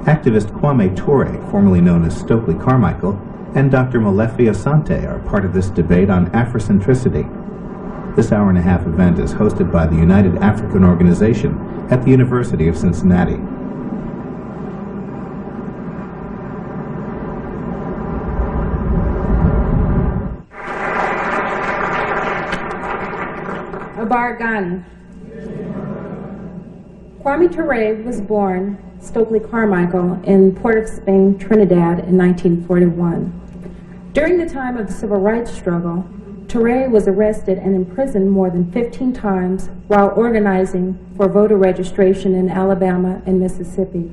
Activist Kwame Ture, formerly known as Stokely Carmichael, and Dr. Molefi Asante are part of this debate on Afrocentricity. This hour-and-a-half event is hosted by the United African Organization at the University of Cincinnati. Ghani. Kwame Ture was born Stokely Carmichael in Port of Spain, Trinidad in 1941. During the time of the civil rights struggle, Ture was arrested and imprisoned more than 15 times while organizing for voter registration in Alabama and Mississippi.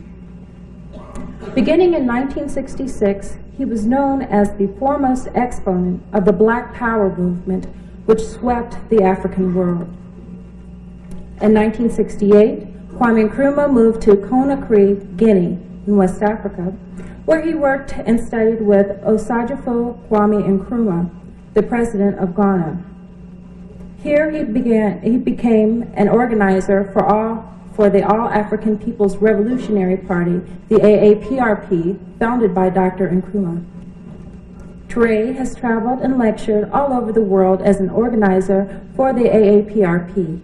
Beginning in 1966, he was known as the foremost exponent of the Black Power movement, which swept the African world. In 1968, Kwame Nkrumah moved to Conakry, Guinea, in West Africa, where he worked and studied with Osagyefo Kwame Nkrumah, the president of Ghana. Here he became an organizer for the All African People's Revolutionary Party, the AAPRP, founded by Dr. Nkrumah. Ture has traveled and lectured all over the world as an organizer for the AAPRP.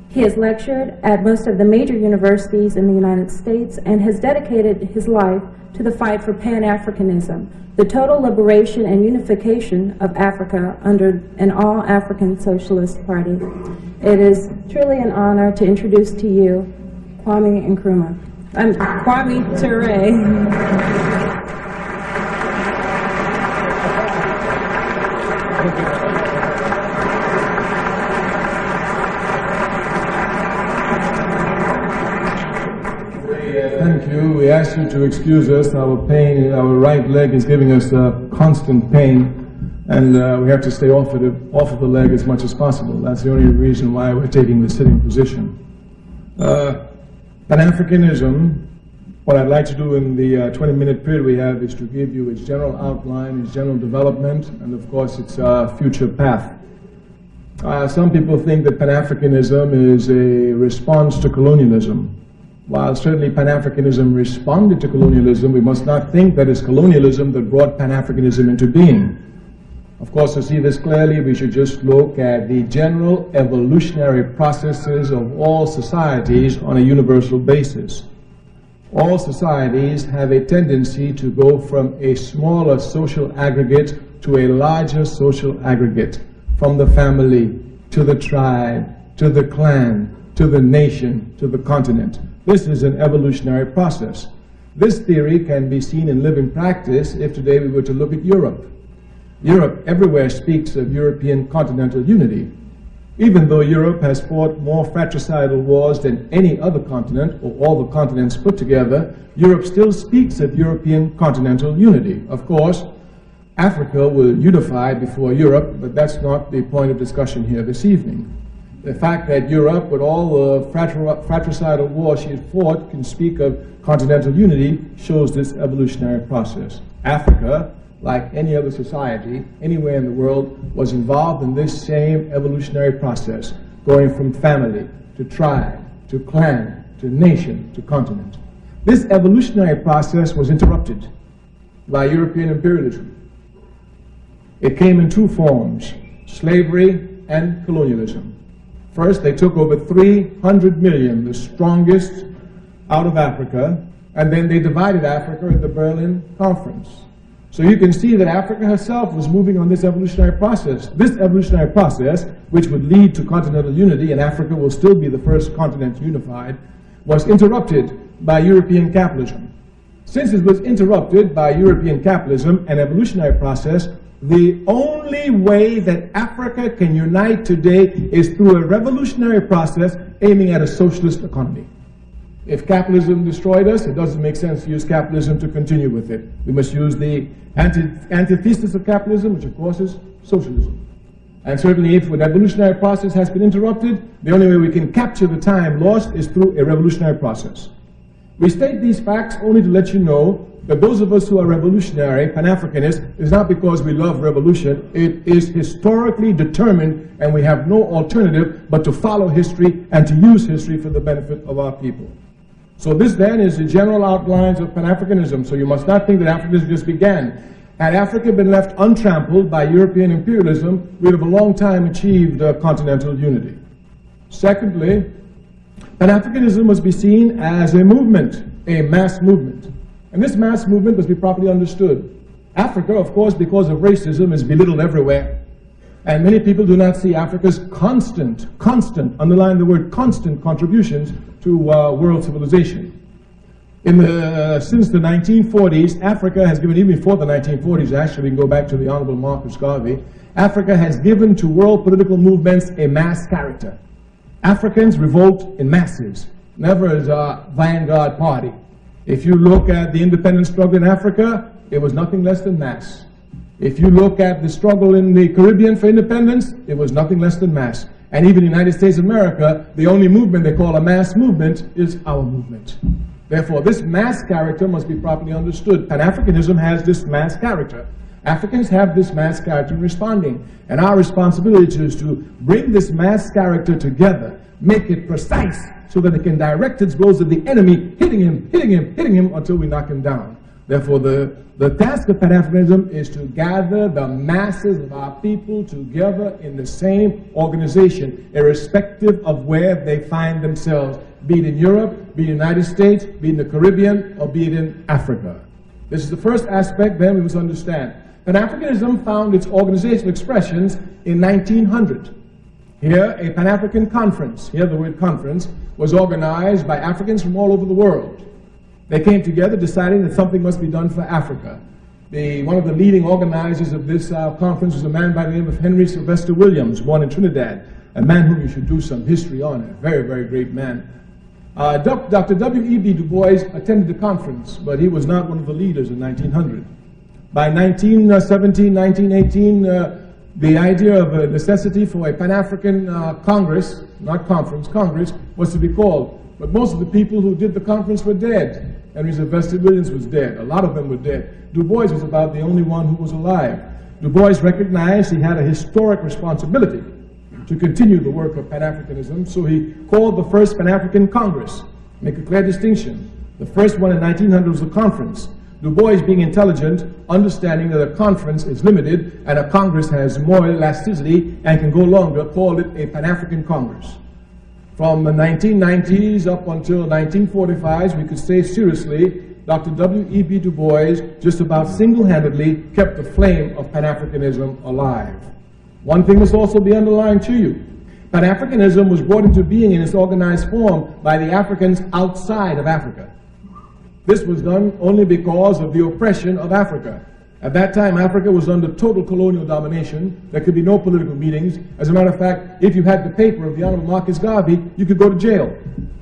He has lectured at most of the major universities in the United States and has dedicated his life to the fight for Pan-Africanism, the total liberation and unification of Africa under an all-African socialist party. It is truly an honor to introduce to you Kwame Nkrumah. Kwame Ture. Thank you. We ask you to excuse us. Our pain, our right leg is giving us constant pain, and we have to stay off of the leg as much as possible. That's the only reason why we're taking the sitting position. Pan-Africanism, what I'd like to do in the 20-minute period we have is to give you its general outline, its general development, and of course its future path. Some people think that Pan-Africanism is a response to colonialism. While certainly Pan-Africanism responded to colonialism, we must not think that it's colonialism that brought Pan-Africanism into being. Of course, to see this clearly, we should just look at the general evolutionary processes of all societies on a universal basis. All societies have a tendency to go from a smaller social aggregate to a larger social aggregate, from the family to the tribe, to the clan, to the nation, to the continent. This is an evolutionary process. This theory can be seen in living practice if today we were to look at Europe. Europe everywhere speaks of European continental unity. Even though Europe has fought more fratricidal wars than any other continent, or all the continents put together, Europe still speaks of European continental unity. Of course, Africa will unify before Europe, but that's not the point of discussion here this evening. The fact that Europe, with all the fratricidal wars she had fought, can speak of continental unity shows this evolutionary process. Africa, like any other society, anywhere in the world, was involved in this same evolutionary process, going from family to tribe, to clan, to nation, to continent. This evolutionary process was interrupted by European imperialism. It came in two forms, slavery and colonialism. First, they took over 300 million, the strongest, out of Africa, and then they divided Africa in the Berlin Conference. So you can see that Africa herself was moving on this evolutionary process. This evolutionary process, which would lead to continental unity, and Africa will still be the first continent unified, was interrupted by European capitalism. Since it was interrupted by European capitalism, an evolutionary process, the only way that Africa can unite today is through a revolutionary process aiming at a socialist economy. If capitalism destroyed us, it doesn't make sense to use capitalism to continue with it. We must use the antithesis of capitalism, which of course is socialism. And certainly if an evolutionary process has been interrupted, the only way we can capture the time lost is through a revolutionary process. We state these facts only to let you know that those of us who are revolutionary, Pan-Africanists, is not because we love revolution. It is historically determined, and we have no alternative but to follow history and to use history for the benefit of our people. So this then is the general outlines of Pan-Africanism. So you must not think that Africanism just began. Had Africa been left untrampled by European imperialism, we'd have a long time achieved continental unity. Secondly, Pan-Africanism must be seen as a movement, a mass movement. And this mass movement must be properly understood. Africa, of course, because of racism, is belittled everywhere. And many people do not see Africa's constant, underline the word constant, contributions to world civilization. Since the 1940s, Africa has given, even before the 1940s actually, we can go back to the Honorable Marcus Garvey, Africa has given to world political movements a mass character. Africans revolt in masses, never as a vanguard party. If you look at the independence struggle in Africa, it was nothing less than mass. If you look at the struggle in the Caribbean for independence, it was nothing less than mass. And even in the United States of America, the only movement they call a mass movement is our movement. Therefore, this mass character must be properly understood. Pan-Africanism has this mass character. Africans have this mass character in responding. And our responsibility is to bring this mass character together, make it precise, so that it can direct its blows at the enemy, hitting him until we knock him down. Therefore, the task of Pan-Africanism is to gather the masses of our people together in the same organization, irrespective of where they find themselves, be it in Europe, be it in the United States, be it in the Caribbean, or be it in Africa. This is the first aspect, then we must understand. Pan-Africanism found its organizational expressions in 1900. Here, a Pan-African conference, here the word conference, was organized by Africans from all over the world. They came together deciding that something must be done for Africa. One of the leading organizers of this conference was a man by the name of Henry Sylvester Williams, born in Trinidad, a man whom you should do some history on, a very, very great man. Dr. W.E.B. Du Bois attended the conference, but he was not one of the leaders in 1900. By 1917, 1918, the idea of a necessity for a Pan-African Congress, not conference, Congress, was to be called. But most of the people who did the conference were dead. Henry Sylvester Williams was dead. A lot of them were dead. Du Bois was about the only one who was alive. Du Bois recognized he had a historic responsibility to continue the work of Pan-Africanism, so he called the first Pan-African Congress. Make a clear distinction. The first one in 1900 was a conference. Du Bois, being intelligent, understanding that a conference is limited and a Congress has more elasticity and can go longer, called it a Pan-African Congress. From the 1990s up until 1945, we could say seriously, Dr. W.E.B. Du Bois just about single-handedly kept the flame of Pan-Africanism alive. One thing must also be underlined to you. Pan-Africanism was brought into being in its organized form by the Africans outside of Africa. This was done only because of the oppression of Africa. At that time, Africa was under total colonial domination. There could be no political meetings. As a matter of fact, if you had the paper of the Honorable Marcus Garvey, you could go to jail.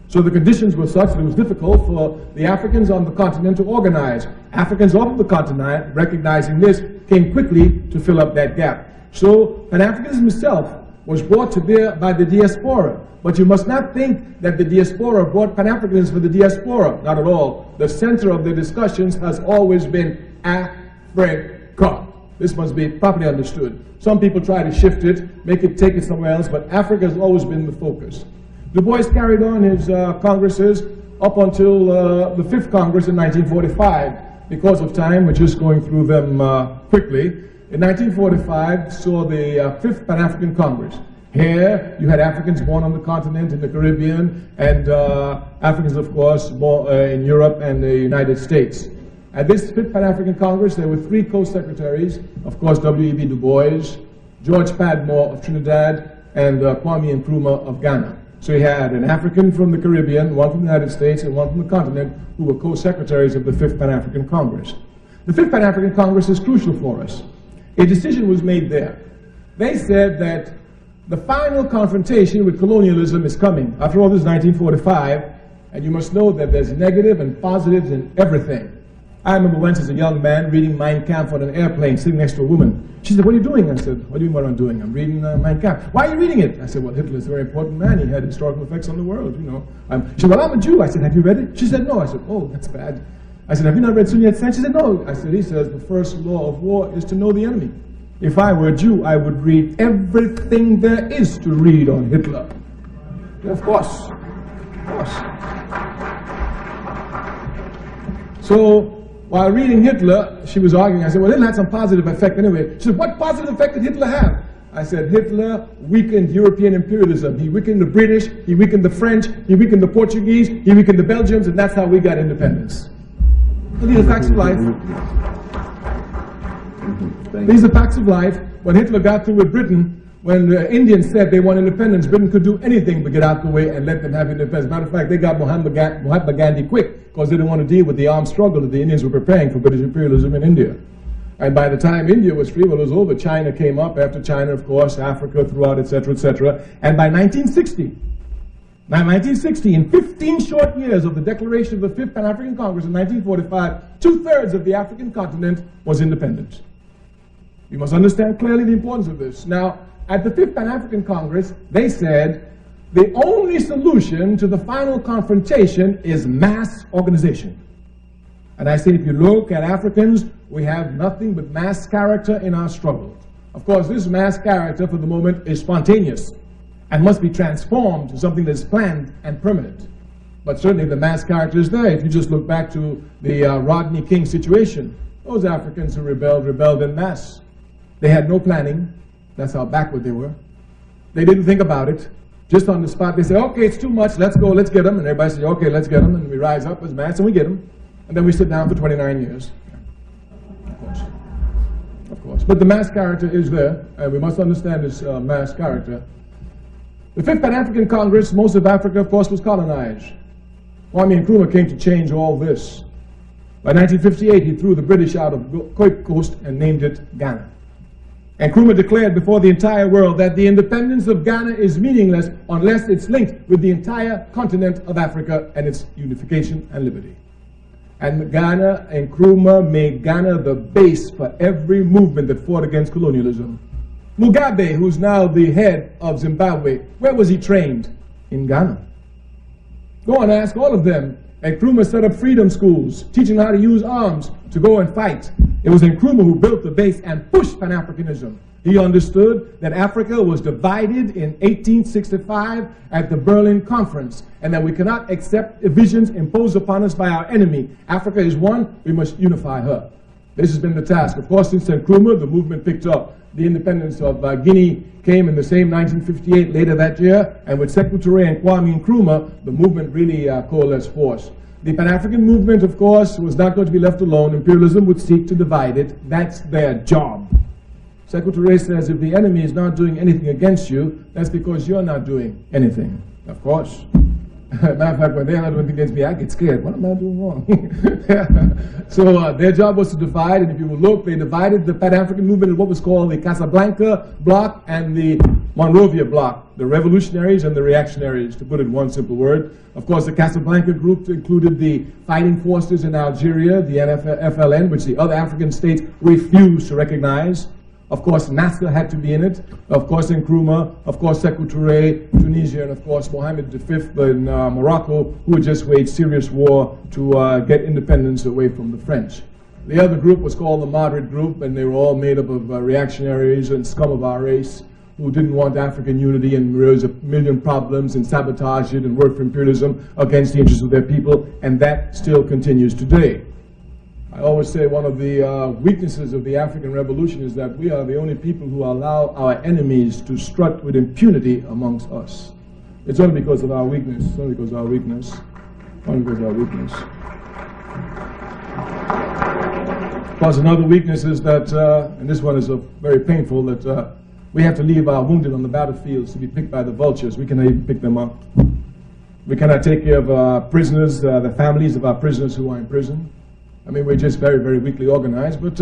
So the conditions were such that it was difficult for the Africans on the continent to organize. Africans off of the continent, recognizing this, came quickly to fill up that gap. So Pan-Africanism itself was brought to bear by the diaspora. But you must not think that the diaspora brought Pan-Africanism for the diaspora. Not at all. The center of the discussions has always been Africa. This must be properly understood. Some people try to shift it, take it somewhere else, but Africa has always been the focus. Du Bois carried on his congresses up until the 5th Congress in 1945. Because of time, we're just going through them quickly. In 1945, saw the 5th Pan-African Congress. Here, you had Africans born on the continent, in the Caribbean, and Africans, of course, born in Europe and the United States. At this 5th Pan-African Congress, there were 3 co-secretaries, of course, W.E.B. Du Bois, George Padmore of Trinidad, and Kwame Nkrumah of Ghana. So you had an African from the Caribbean, one from the United States, and one from the continent, who were co-secretaries of the 5th Pan-African Congress. The 5th Pan-African Congress is crucial for us. A decision was made there. They said that the final confrontation with colonialism is coming. After all, this is 1945, and you must know that there's negative and positives in everything. I remember once as a young man reading Mein Kampf on an airplane, sitting next to a woman. She said, "What are you doing?" I said, "What do you mean what I'm doing? I'm reading Mein Kampf." "Why are you reading it?" I said, "Well, Hitler's a very important man. He had historical effects on the world, you know." She said, "Well, I'm a Jew." I said, "Have you read it?" She said, "No." I said, "Oh, that's bad." I said, "Have you not read Sun Yat-sen?" She said, "No." I said, "He says the first law of war is to know the enemy. If I were a Jew, I would read everything there is to read on Hitler." Of course. Of course. So while reading Hitler, she was arguing. I said, well, Hitler had some positive effect anyway. She said, what positive effect did Hitler have? I said, Hitler weakened European imperialism. He weakened the British, he weakened the French, he weakened the Portuguese, he weakened the Belgians, and that's how we got independence. These are facts of life. These are facts of life. When Hitler got through with Britain, when the Indians said they want independence, Britain could do anything but get out the way and let them have independence. Matter of fact, they got Mahatma Gandhi quick because they didn't want to deal with the armed struggle that the Indians were preparing for British imperialism in India. And by the time India was free, well, it was over. China came up. After China, of course, Africa throughout, etc., etc. And by 1960, in 15 short years of the declaration of the Fifth Pan-African Congress in 1945, 2/3 of the African continent was independent. You must understand clearly the importance of this. Now, at the Fifth Pan-African Congress, they said the only solution to the final confrontation is mass organization. And I say, if you look at Africans, we have nothing but mass character in our struggle. Of course, this mass character for the moment is spontaneous and must be transformed to something that's planned and permanent. But certainly the mass character is there. If you just look back to the Rodney King situation, those Africans who rebelled en masse. They had no planning. That's how backward they were. They didn't think about it. Just on the spot, they say, okay, it's too much, let's go, let's get them. And everybody says, okay, let's get them. And we rise up as mass and we get them. And then we sit down for 29 years. Of course. But the mass character is there, and we must understand this mass character. The Fifth Pan-African Congress, most of Africa, of course, was colonized. Kwame Nkrumah came to change all this. By 1958, he threw the British out of Cape Coast and named it Ghana. And Nkrumah declared before the entire world that the independence of Ghana is meaningless unless it's linked with the entire continent of Africa and its unification and liberty. And Ghana and Nkrumah made Ghana the base for every movement that fought against colonialism. Mugabe, who's now the head of Zimbabwe, where was he trained? In Ghana. Go and ask all of them. And Nkrumah set up freedom schools, teaching how to use arms to go and fight. It was Nkrumah who built the base and pushed Pan-Africanism. He understood that Africa was divided in 1865 at the Berlin Conference, and that we cannot accept divisions imposed upon us by our enemy. Africa is one, we must unify her. This has been the task. Of course, since Nkrumah, the movement picked up. The independence of Guinea came in the same 1958, later that year, and with Sekou Ture and Kwame Nkrumah, the movement really coalesced force. The Pan-African movement, of course, was not going to be left alone. Imperialism would seek to divide it. That's their job. Sekou Ture says, if the enemy is not doing anything against you, that's because you're not doing anything. Of course. Matter of fact, when they're not doing anything against me, I get scared. What am I doing wrong? So their job was to divide, and if you will look, they divided the Pan-African movement in what was called the Casablanca bloc and the Monrovia bloc, the revolutionaries and the reactionaries, to put it in one simple word. Of course, the Casablanca group included the fighting forces in Algeria, the FLN, which the other African states refused to recognize. Of course, Nasser had to be in it. Of course, Nkrumah. Of course, Sekou Ture, Tunisia, and of course, Mohammed V in Morocco, who had just waged serious war to get independence away from the French. The other group was called the Moderate Group, and they were all made up of reactionaries and scum of our race who didn't want African unity and rose a million problems and sabotage it and work for imperialism against the interests of their people, and that still continues today. I always say one of the weaknesses of the African Revolution is that we are the only people who allow our enemies to strut with impunity amongst us. It's only because of our weakness. It's only because of our weakness. Only because of our weakness. Of course, another weakness is that, and this one is very painful, that we have to leave our wounded on the battlefields to be picked by the vultures. We cannot even pick them up. We cannot take care of our prisoners, the families of our prisoners who are in prison. I mean, we're just very, very weakly organized, but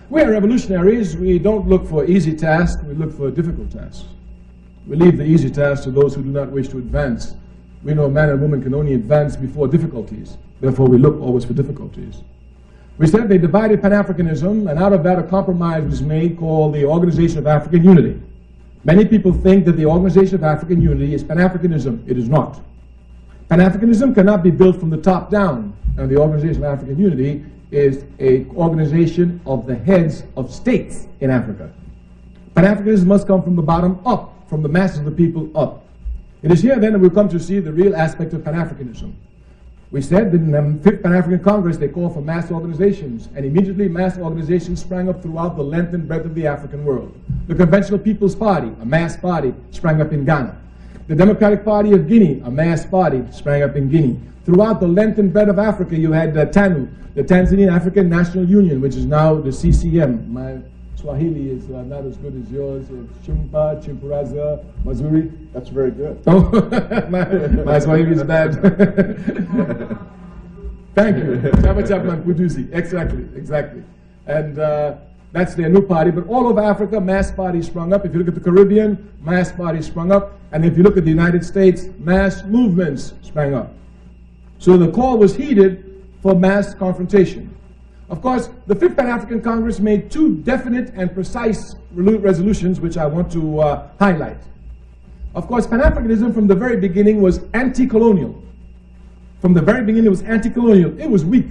we're revolutionaries. We don't look for easy tasks, we look for difficult tasks. We leave the easy tasks to those who do not wish to advance. We know man and woman can only advance before difficulties. Therefore, we look always for difficulties. We said they divided Pan-Africanism, and out of that a compromise was made called the Organization of African Unity. Many people think that the Organization of African Unity is Pan-Africanism. It is not. Pan-Africanism cannot be built from the top down. And the Organization of African Unity is an organization of the heads of states in Africa. Pan-Africanism must come from the bottom up, from the masses of the people up. It is here then that we'll come to see the real aspect of Pan-Africanism. We said that in the Fifth Pan-African Congress they called for mass organizations, and immediately mass organizations sprang up throughout the length and breadth of the African world. The Conventional People's Party, a mass party, sprang up in Ghana. The Democratic Party of Guinea, a mass party, sprang up in Guinea. Throughout the length and breadth of Africa, you had TANU, the Tanzanian African National Union, which is now the CCM. My Swahili is not as good as yours. Chimpa, Chimpuraza, Mazuri. That's very good. Oh, my Swahili is bad. Thank you. Chapa Chapman Kuduzi. Exactly. And that's their new party. But all over Africa, mass parties sprung up. If you look at the Caribbean, mass parties sprung up. And if you look at the United States, mass movements sprang up. So the call was heeded for mass confrontation. Of course, the Fifth Pan-African Congress made two definite and precise resolutions which I want to highlight. Of course, Pan-Africanism from the very beginning was anti-colonial. From the very beginning it was anti-colonial. It was weak.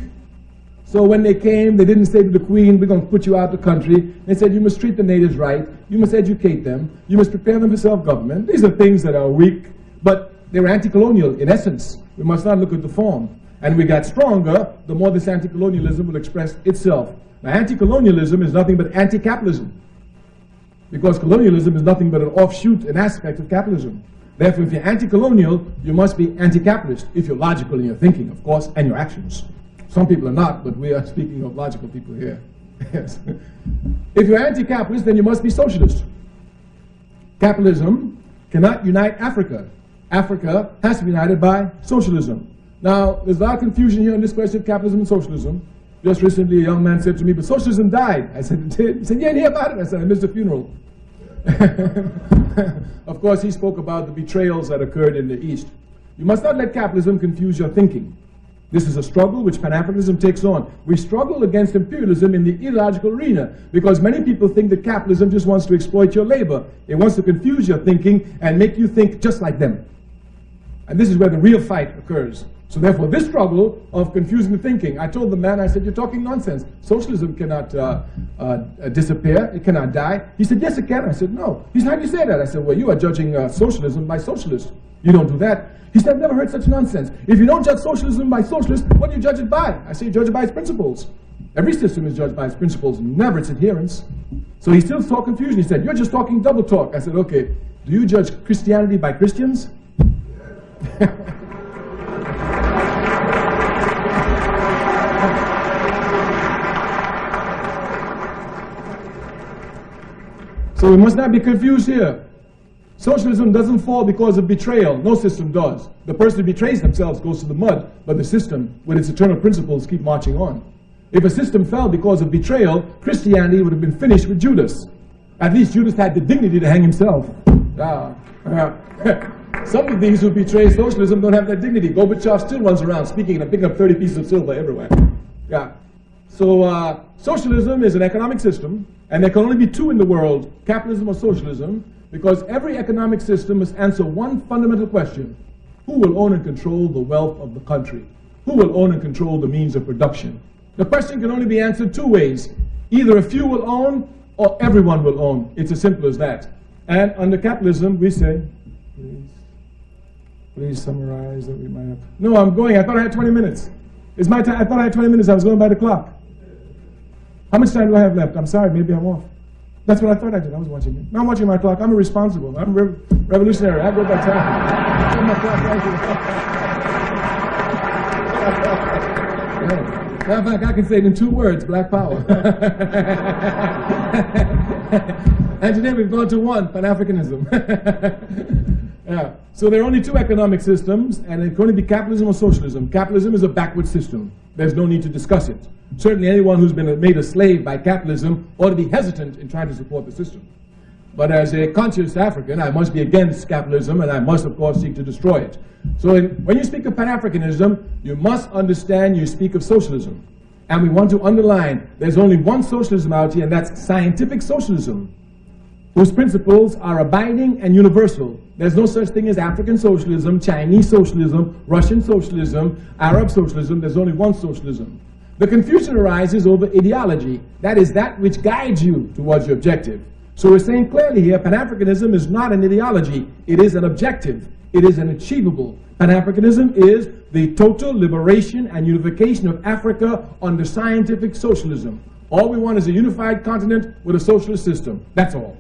So when they came, they didn't say to the Queen, we're going to put you out of the country. They said, you must treat the natives right. You must educate them. You must prepare them for self-government. These are things that are weak, but they were anti-colonial in essence. We must not look at the form. And we got stronger, the more this anti-colonialism will express itself. Now, anti-colonialism is nothing but anti-capitalism. Because colonialism is nothing but an offshoot, an aspect of capitalism. Therefore, if you're anti-colonial, you must be anti-capitalist, if you're logical in your thinking, of course, and your actions. Some people are not, but we are speaking of logical people here. Yes. If you're anti-capitalist, then you must be socialist. Capitalism cannot unite Africa. Africa has to be united by socialism. Now, there's a lot of confusion here on this question of capitalism and socialism. Just recently, a young man said to me, but socialism died. I said, it did? He said, you didn't hear about it? I said, I missed the funeral. Of course, he spoke about the betrayals that occurred in the East. You must not let capitalism confuse your thinking. This is a struggle which Pan-Africanism takes on. We struggle against imperialism in the ideological arena because many people think that capitalism just wants to exploit your labor. It wants to confuse your thinking and make you think just like them. And this is where the real fight occurs. So therefore, this struggle of confusing the thinking, I told the man, I said, you're talking nonsense. Socialism cannot disappear. It cannot die. He said, yes, it can. I said, no. He said, how do you say that? I said, well, you are judging socialism by socialists. You don't do that. He said, I've never heard such nonsense. If you don't judge socialism by socialists, what do you judge it by? I say, you judge it by its principles. Every system is judged by its principles, never its adherence. So he still saw confusion. He said, you're just talking double talk. I said, okay, do you judge Christianity by Christians? So we must not be confused here. Socialism doesn't fall because of betrayal. No system does. The person who betrays themselves goes to the mud, but the system, with its eternal principles, keep marching on. If a system fell because of betrayal, Christianity would have been finished with Judas. At least Judas had the dignity to hang himself. Some of these who betray socialism don't have that dignity. Gorbachev still runs around speaking and picking up 30 pieces of silver everywhere. So socialism is an economic system, and there can only be two in the world, capitalism or socialism, because every economic system must answer one fundamental question. Who will own and control the wealth of the country? Who will own and control the means of production? The question can only be answered two ways. Either a few will own, or everyone will own. It's as simple as that. And under capitalism, we say, please summarize that we might have. No, I'm going. I thought I had 20 minutes. It's my time. I thought I had 20 minutes. I was going by the clock. How much time do I have left? I'm sorry, maybe I'm off. That's what I thought I did. I was watching it. Now I'm watching my clock. I'm irresponsible. I'm revolutionary. I go by time. My clock right here. Matter of fact, I can say it in 2 words, Black Power. And today we've gone to 1, Pan-Africanism. Yeah. So there are only 2 economic systems, and it can only be capitalism or socialism. Capitalism is a backward system. There's no need to discuss it. Certainly anyone who's been made a slave by capitalism ought to be hesitant in trying to support the system. But as a conscious African, I must be against capitalism, and I must, of course, seek to destroy it. So when you speak of Pan-Africanism, you must understand you speak of socialism. And we want to underline there's only one socialism out here, and that's scientific socialism, whose principles are abiding and universal. There's no such thing as African socialism, Chinese socialism, Russian socialism, Arab socialism. There's only one socialism. The confusion arises over ideology. That is that which guides you towards your objective. So we're saying clearly here, Pan-Africanism is not an ideology. It is an objective. It is unachievable. Pan-Africanism is the total liberation and unification of Africa under scientific socialism. All we want is a unified continent with a socialist system. That's all.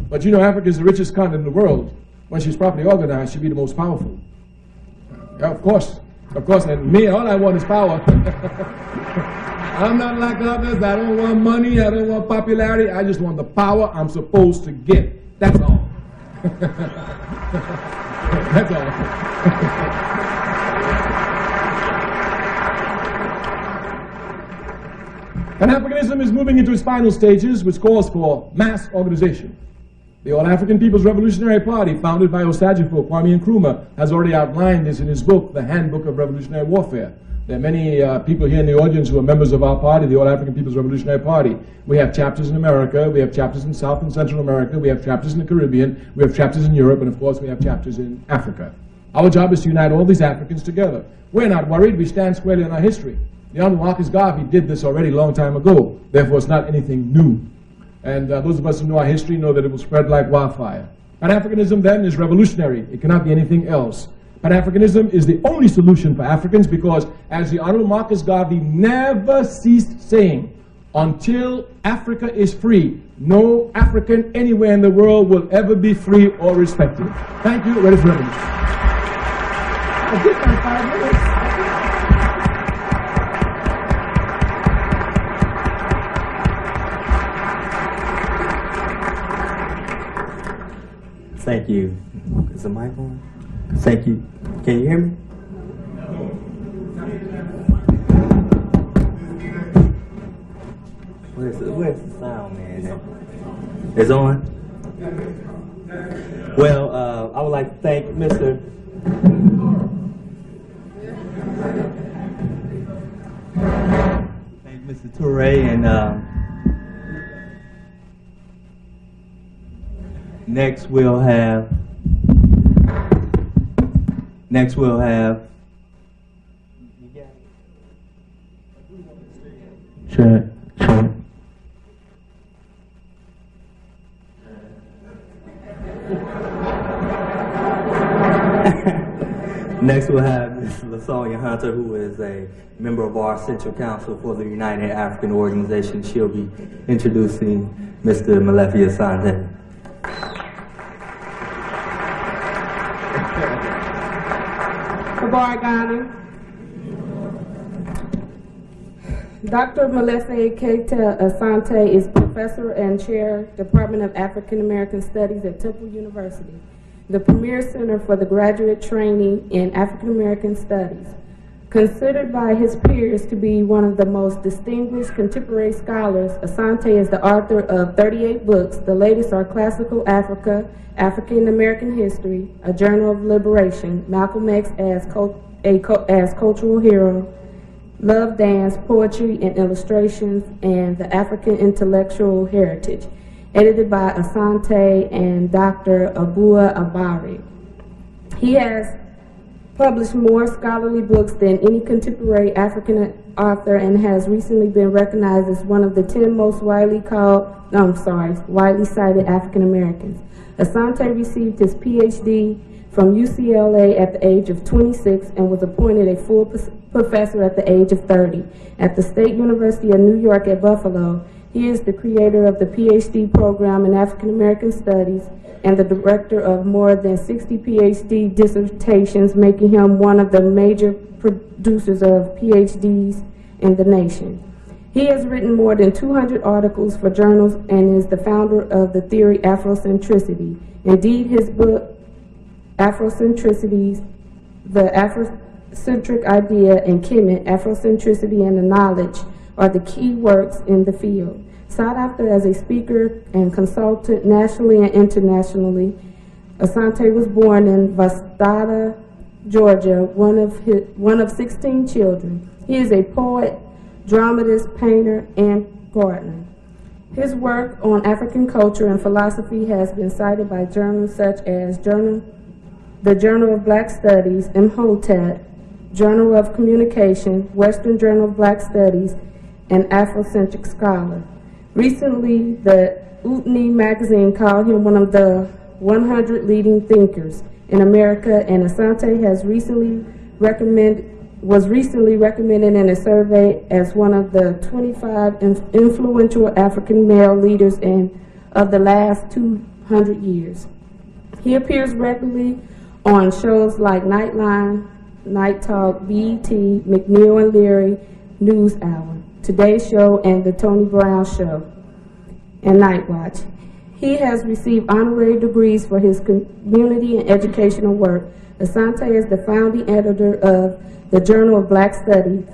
But you know, Africa is the richest continent in the world. When she's properly organized, she'll be the most powerful. Yeah, of course. Of course, and me, all I want is power. I'm not like others. I don't want money. I don't want popularity. I just want the power I'm supposed to get. That's all. That's all. Pan-Africanism is moving into its final stages, which calls for mass organization. The All-African People's Revolutionary Party, founded by Osagyefo, Kwame Nkrumah, has already outlined this in his book, The Handbook of Revolutionary Warfare. There are many people here in the audience who are members of our party, the All-African People's Revolutionary Party. We have chapters in America, we have chapters in South and Central America, we have chapters in the Caribbean, we have chapters in Europe, and of course we have chapters in Africa. Our job is to unite all these Africans together. We're not worried, we stand squarely on our history. The Honorable Marcus Garvey did this already a long time ago, therefore it's not anything new. And those of us who know our history know that it will spread like wildfire. Pan-Africanism then is revolutionary. It cannot be anything else. Pan-Africanism is the only solution for Africans because, as the Honorable Marcus Garvey never ceased saying, until Africa is free, no African anywhere in the world will ever be free or respected. Thank you. Ready for revolution. I did my 5 minutes. Thank you. Is the mic on? Thank you. Can you hear me? Where's the sound, man? It's on? Well, I would like to thank Mr. Ture and Next we'll have Sure. Next we'll have Ms. LaSonia Hunter, who is a member of our Central Council for the United African Organization. She'll be introducing Mr. Molefi Asante. Dr. Molefi Asante is Professor and Chair, Department of African American Studies at Temple University, the premier center for the graduate training in African American Studies. Considered by his peers to be one of the most distinguished contemporary scholars, Asante is the author of 38 books. The latest are Classical Africa, African American History, A Journal of Liberation, Malcolm X as Cultural Hero, Love Dance, Poetry and Illustrations, and The African Intellectual Heritage, edited by Asante and Dr. Abua Abari. He has published more scholarly books than any contemporary African author and has recently been recognized as one of the 10 most widely cited African Americans. Asante received his PhD from UCLA at the age of 26 and was appointed a full professor at the age of 30. At the State University of New York at Buffalo, he is the creator of the PhD program in African American Studies and the director of more than 60 PhD dissertations, making him one of the major producers of PhDs in the nation. He has written more than 200 articles for journals and is the founder of the theory Afrocentricity. Indeed, his book, Afrocentricities, the Afrocentric Idea, and Kemet, Afrocentricity and the Knowledge, are the key works in the field. Sought after as a speaker and consultant nationally and internationally, Asante was born in Vastata, Georgia, one of 16 children. He is a poet, dramatist, painter, and gardener. His work on African culture and philosophy has been cited by journals such as the Journal of Black Studies, Imhotep, Journal of Communication, Western Journal of Black Studies, and Afrocentric Scholar. Recently, the Utni magazine called him one of the 100 leading thinkers. in America, and Asante was recently recommended in a survey as one of the 25 influential African male leaders of the last 200 years. He appears regularly on shows like Nightline, Night Talk, BET, McNeil and Leary, News Hour, Today Show, and The Tony Brown Show, and Night Watch. He has received honorary degrees for his community and educational work. Asante is the founding editor of the Journal of Black Studies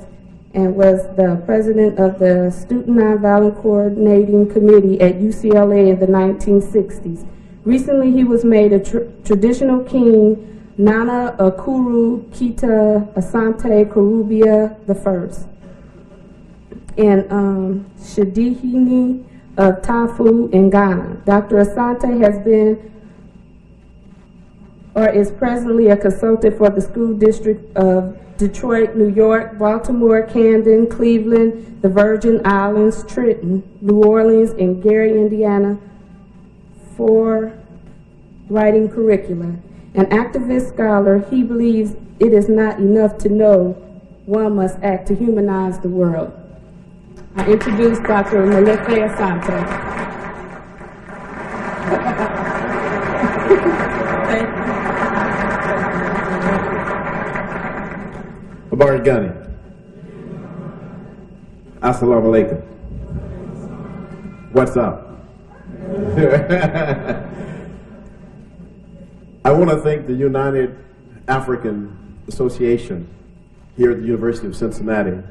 and was the president of the Student Nonviolent Coordinating Committee at UCLA in the 1960s. Recently, he was made a traditional king, Nana Akuru Kita Asante Karubia I, and Shadihini of Tafu in Ghana. Dr. Asante has been or is presently a consultant for the school district of Detroit, New York, Baltimore, Camden, Cleveland, the Virgin Islands, Trenton, New Orleans, and Gary, Indiana, for writing curricula. An activist scholar, he believes it is not enough to know, one must act to humanize the world. I introduce Dr. Molefe Asante. Ghani. Assalamu alaikum. What's up? I want to thank the United African Association here at the University of Cincinnati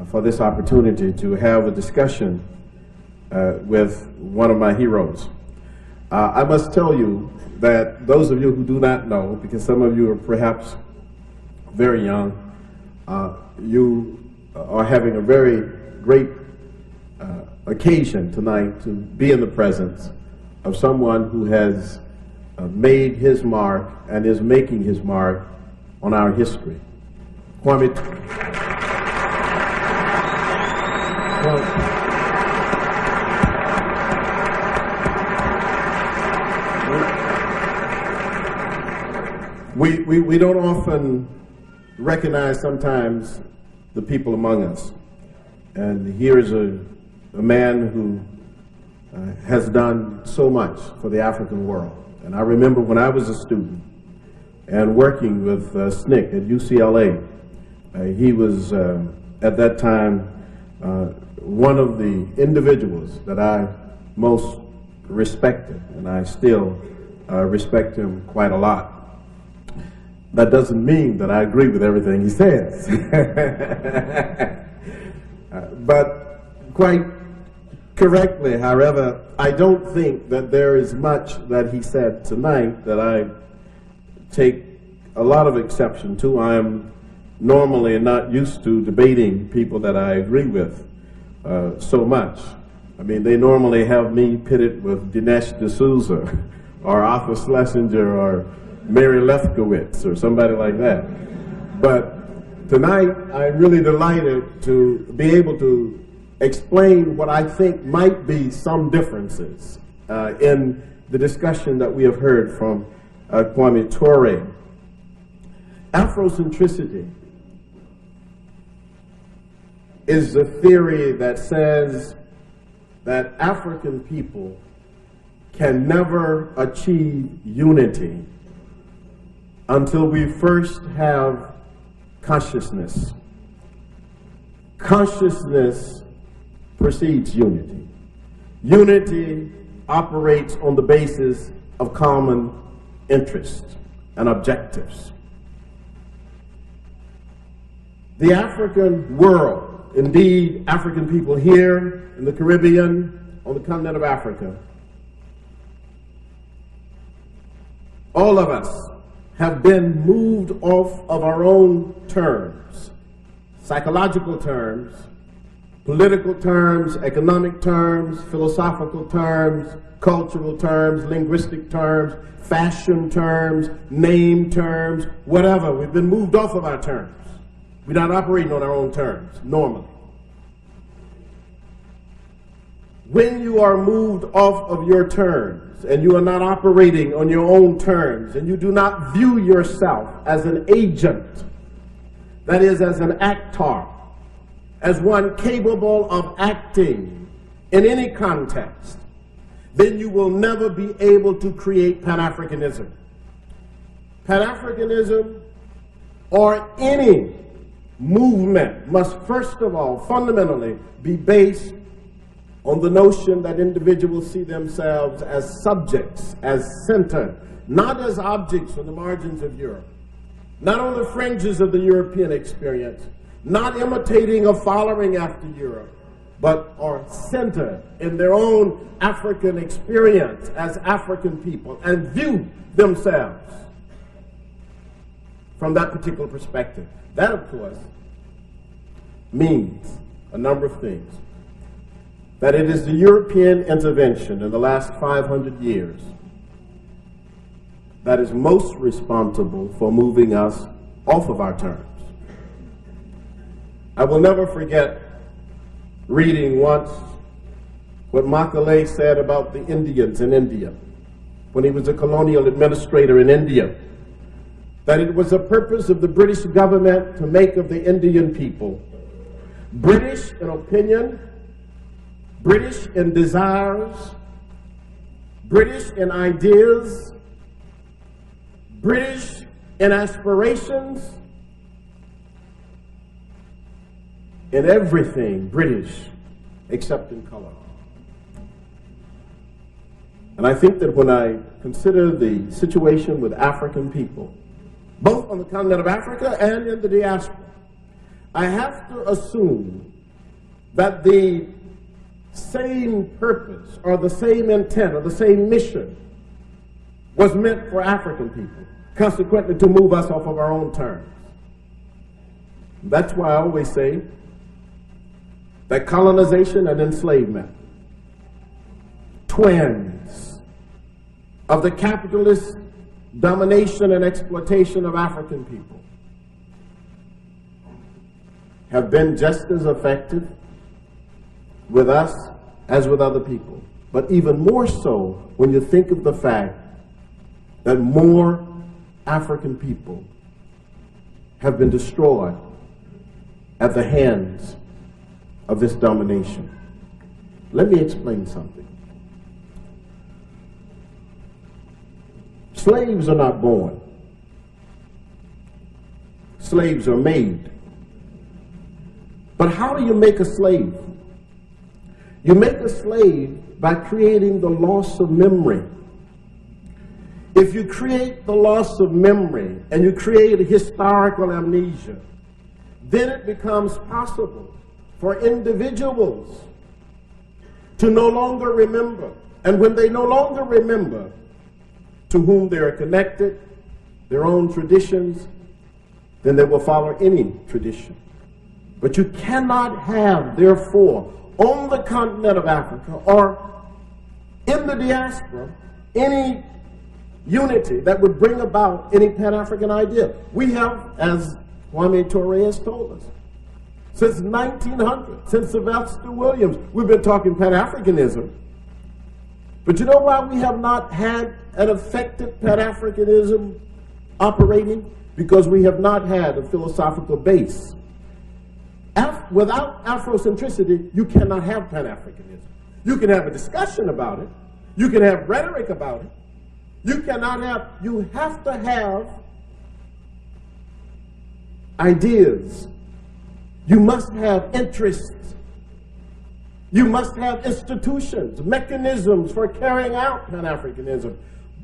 for this opportunity to have a discussion with one of my heroes. I must tell you that those of you who do not know, because some of you are perhaps very young, you are having a very great occasion tonight to be in the presence of someone who has made his mark and is making his mark on our history. Kwame. We don't often recognize sometimes the people among us. And here is a man who has done so much for the African world. And I remember when I was a student and working with SNCC at UCLA, he was at that time one of the individuals that I most respected, and I still respect him quite a lot. That doesn't mean that I agree with everything he says. But quite correctly, however, I don't think that there is much that he said tonight that I take a lot of exception to. I am normally not used to debating people that I agree with so much. I mean, they normally have me pitted with Dinesh D'Souza or Arthur Schlesinger or Mary Lefkowitz or somebody like that. But tonight, I'm really delighted to be able to explain what I think might be some differences in the discussion that we have heard from Kwame Ture. Afrocentricity is the theory that says that African people can never achieve unity until we first have consciousness. Consciousness precedes unity. Unity operates on the basis of common interests and objectives. The African world, indeed African people here in the Caribbean, on the continent of Africa, all of us have been moved off of our own terms, psychological terms, political terms, economic terms, philosophical terms, cultural terms, linguistic terms, fashion terms, name terms, whatever. We've been moved off of our terms. We're not operating on our own terms, normally. when you are moved off of your terms and you are not operating on your own terms and you do not view yourself as an agent, that is, as an actor, as one capable of acting in any context, then you will never be able to create Pan-Africanism. Pan-Africanism, or any movement, must first of all fundamentally be based on the notion that individuals see themselves as subjects, as centered, not as objects on the margins of Europe, not on the fringes of the European experience, not imitating or following after Europe, but are centered in their own African experience as African people and view themselves from that particular perspective. That, of course, means a number of things. That it is the European intervention in the last 500 years that is most responsible for moving us off of our terms. I will never forget reading once what Macaulay said about the Indians in India when he was a colonial administrator in India, that it was the purpose of the British government to make of the Indian people British in opinion, British in desires, British in ideas, British in aspirations, in everything British except in color. And I think that when I consider the situation with African people, both on the continent of Africa and in the diaspora, I have to assume that the same purpose or the same intent or the same mission was meant for African people, consequently to move us off of our own terms. That's why I always say that colonization and enslavement, twins of the capitalist domination and exploitation of African people, have been just as effective with us as with other people. But even more so when you think of the fact that more African people have been destroyed at the hands of this domination. Let me explain something. Slaves are not born. Slaves are made. But how do you make a slave? You make a slave by creating the loss of memory. If you create the loss of memory and you create a historical amnesia, then it becomes possible for individuals to no longer remember. And when they no longer remember to whom they are connected, their own traditions, then they will follow any tradition. But you cannot have, therefore, on the continent of Africa or in the diaspora, any unity that would bring about any Pan-African idea. We have, as Kwame Ture has told us, since 1900, since Sylvester Williams, we've been talking Pan-Africanism. But you know why we have not had an effective Pan-Africanism operating? Because we have not had a philosophical base. Without Afrocentricity, you cannot have Pan-Africanism. You can have a discussion about it. You can have rhetoric about it. You have to have ideas. You must have interests. You must have institutions, mechanisms for carrying out Pan-Africanism.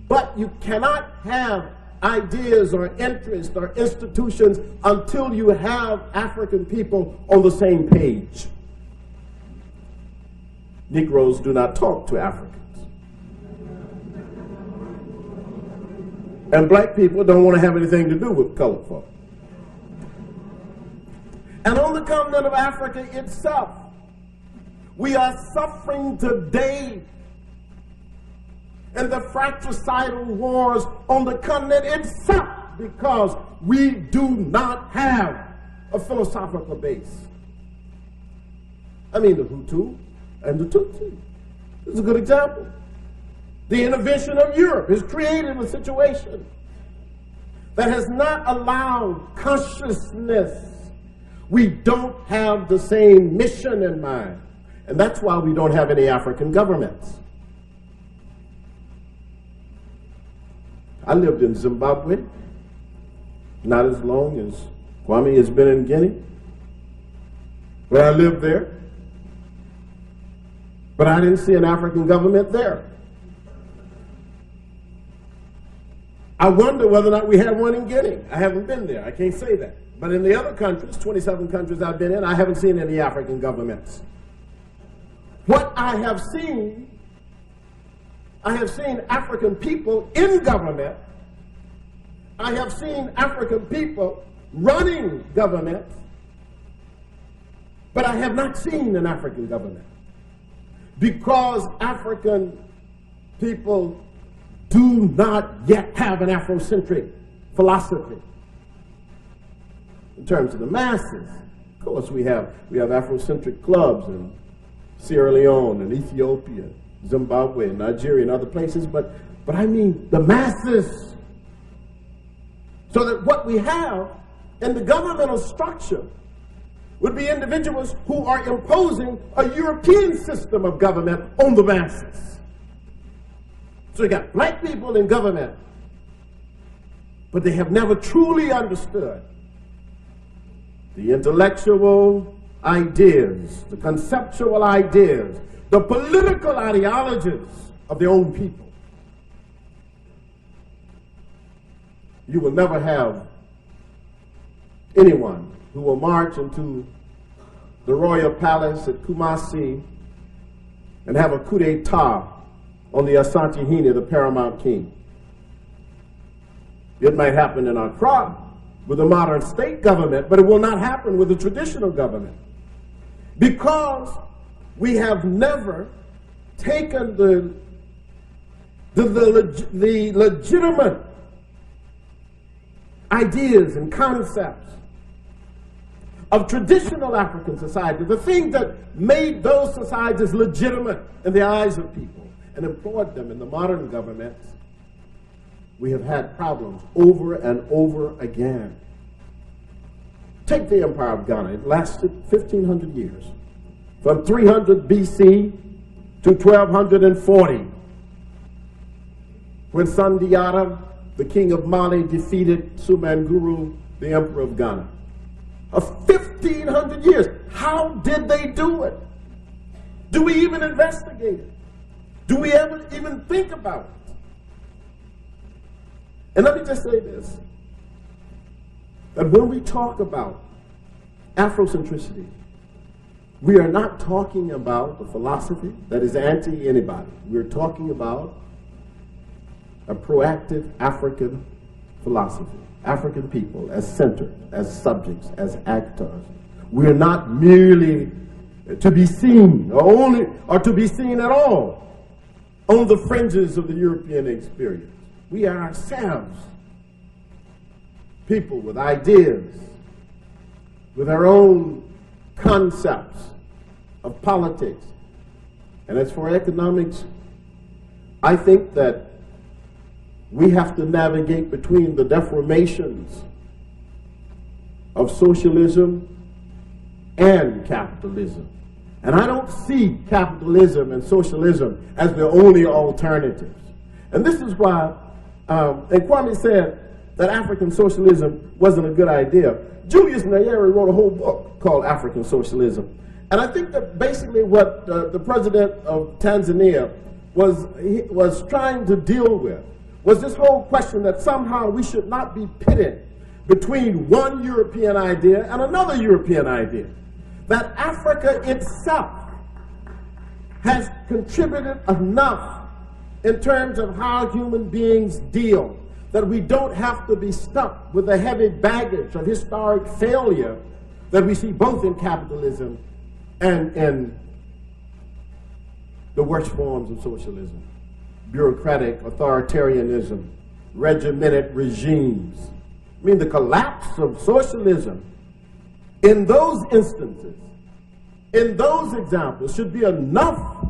But you cannot have ideas or interests or institutions until you have African people on the same page. Negroes do not talk to Africans. And black people don't want to have anything to do with colored folk. And on the continent of Africa itself, we are suffering today in the fratricidal wars on the continent itself because we do not have a philosophical base. I mean the Hutu and the Tutsi. This is a good example. The intervention of Europe has created a situation that has not allowed consciousness. We don't have the same mission in mind. And that's why we don't have any African governments. I lived in Zimbabwe, not as long as Kwame has been in Guinea, but I lived there. But I didn't see an African government there. I wonder whether or not we have one in Guinea. I haven't been there. I can't say that. But in the other countries, 27 countries I've been in, I haven't seen any African governments. What I have seen African people in government. I have seen African people running government, but I have not seen an African government. Because African people do not yet have an Afrocentric philosophy in terms of the masses. Of course, we have Afrocentric clubs in Sierra Leone and Ethiopia, Zimbabwe and Nigeria and other places, but I mean the masses. So that what we have in the governmental structure would be individuals who are imposing a European system of government on the masses. So you got black people in government, but they have never truly understood the intellectual ideas, the conceptual ideas, the political ideologies of their own people. You will never have anyone who will march into the royal palace at Kumasi and have a coup d'etat on the Asante Hene, the paramount king. It might happen in Accra with a modern state government, but it will not happen with a traditional government. Because we have never taken the legitimate ideas and concepts of traditional African society, the things that made those societies legitimate in the eyes of people, and employed them in the modern governments. We have had problems over and over again. Take the Empire of Ghana. It lasted 1,500 years. From 300 BC to 1240, when Sandiata, the king of Mali, defeated Sumanguru, the emperor of Ghana. Of 1,500 years. How did they do it? Do we even investigate it? Do we ever even think about it? And let me just say this, that when we talk about Afrocentricity, we are not talking about a philosophy that is anti-anybody. We're talking about a proactive African philosophy, African people as centered, as subjects, as actors. We're not merely to be seen, or to be seen at all on the fringes of the European experience. We are ourselves people with ideas, with our own concepts of politics. And as for economics, I think that we have to navigate between the deformations of socialism and capitalism. And I don't see capitalism and socialism as the only alternatives. And this is why, and Kwame said that African socialism wasn't a good idea. Julius Nyerere wrote a whole book called African Socialism. And I think that basically what the president of Tanzania was trying to deal with was this whole question that somehow we should not be pitted between one European idea and another European idea. That Africa itself has contributed enough in terms of how human beings deal, that we don't have to be stuck with the heavy baggage of historic failure that we see both in capitalism and in the worst forms of socialism. Bureaucratic authoritarianism, regimented regimes. I mean, the collapse of socialism in those instances, in those examples, should be enough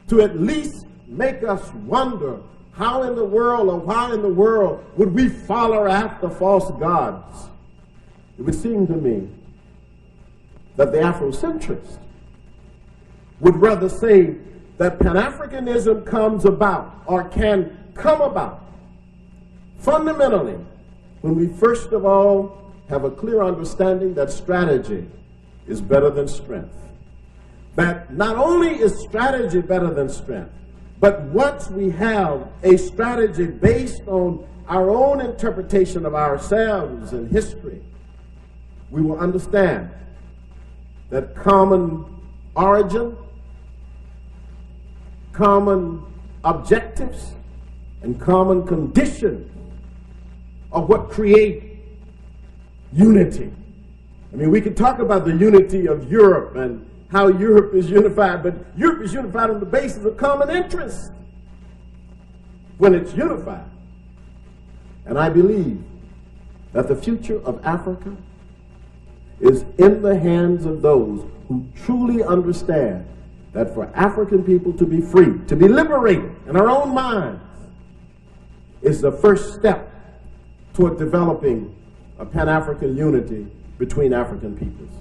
to at least make us wonder how in the world or why in the world would we follow after false gods? It would seem to me that the Afrocentrist would rather say that Pan-Africanism comes about or can come about fundamentally when we first of all have a clear understanding that strategy is better than strength. That not only is strategy better than strength, but once we have a strategy based on our own interpretation of ourselves and history, we will understand that common origin, common objectives, and common condition are what create unity. I mean, we can talk about the unity of Europe and how Europe is unified, but Europe is unified on the basis of common interest when it's unified. And I believe that the future of Africa is in the hands of those who truly understand that for African people to be free, to be liberated in our own minds, is the first step toward developing a Pan-African unity between African peoples.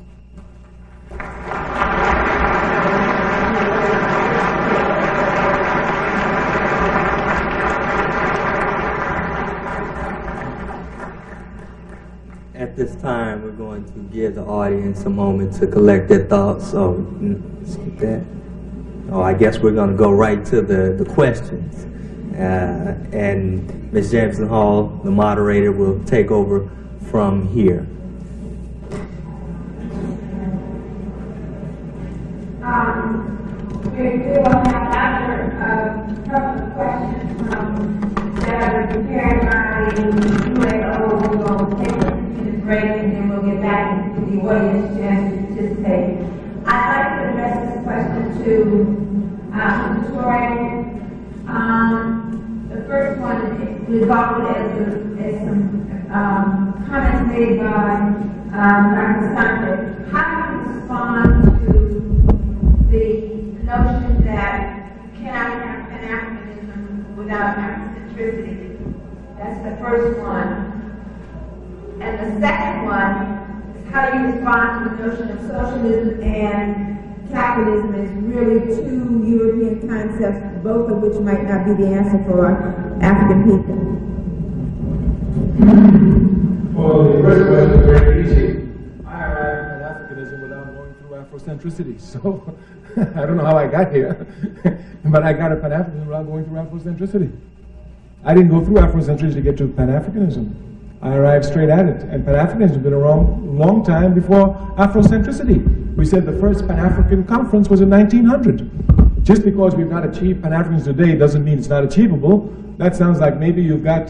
At this time, we're going to give the audience a moment to collect their thoughts. I guess we're going to go right to the questions. And Ms. Jameson Hall, the moderator, will take over from here. We will have another couple of questions that are prepared by UAO. We will take a break and then we'll get back into the audience chance to participate. I'd like to address this question to Ture. The first one is regarded as some comments made by Dr. Asante. How do you respond to the notion that you cannot have Pan-Africanism without Afrocentricity? That's the first one. And the second one is how do you respond to the notion of socialism and capitalism as really two European concepts, both of which might not be the answer for African people? Well, the first question is very easy. I arrived at Africanism without going through Afrocentricity, so I don't know how I got here, but I got at Pan-Africanism without going through Afrocentricity. I didn't go through Afrocentricity to get to Pan-Africanism. I arrived straight at it, and Pan-Africanism has been around a long time before Afrocentricity. We said the first Pan-African conference was in 1900. Just because we've not achieved Pan-Africanism today doesn't mean it's not achievable. That sounds like maybe you've got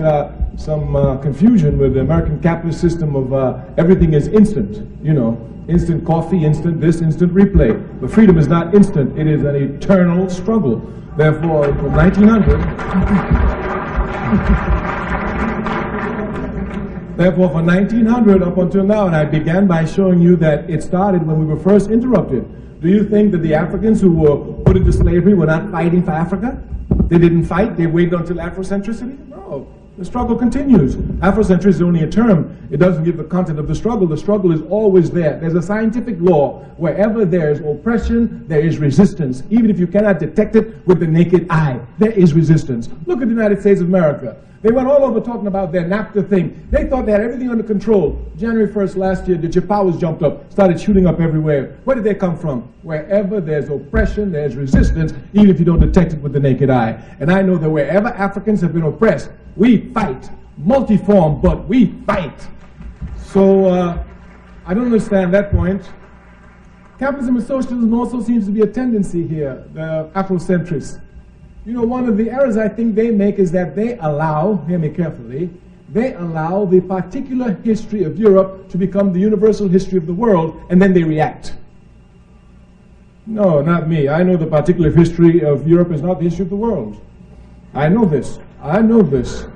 some confusion with the American capitalist system of everything is instant, you know, instant coffee, instant this, instant replay. But freedom is not instant, it is an eternal struggle. Therefore, from 1900... Therefore, from 1900 up until now, and I began by showing you that it started when we were first interrupted. Do you think that the Africans who were put into slavery were not fighting for Africa? They didn't fight, they waited until Afrocentricity? No, the struggle continues. Afrocentricity is only a term. It doesn't give the content of the struggle is always there. There's a scientific law. Wherever there's oppression, there is resistance. Even if you cannot detect it with the naked eye, there is resistance. Look at the United States of America. They went all over talking about their NAFTA thing. They thought they had everything under control. January 1st last year, the Chippewas jumped up, started shooting up everywhere. Where did they come from? Wherever there's oppression, there's resistance, even if you don't detect it with the naked eye. And I know that wherever Africans have been oppressed, we fight. Multiform, but we fight. So, I don't understand that point. Capitalism and socialism also seems to be a tendency here, the Afrocentrists. You know, one of the errors I think they make is that they allow, hear me carefully, they allow the particular history of Europe to become the universal history of the world, and then they react. No, not me. I know the particular history of Europe is not the history of the world. I know this. I know this.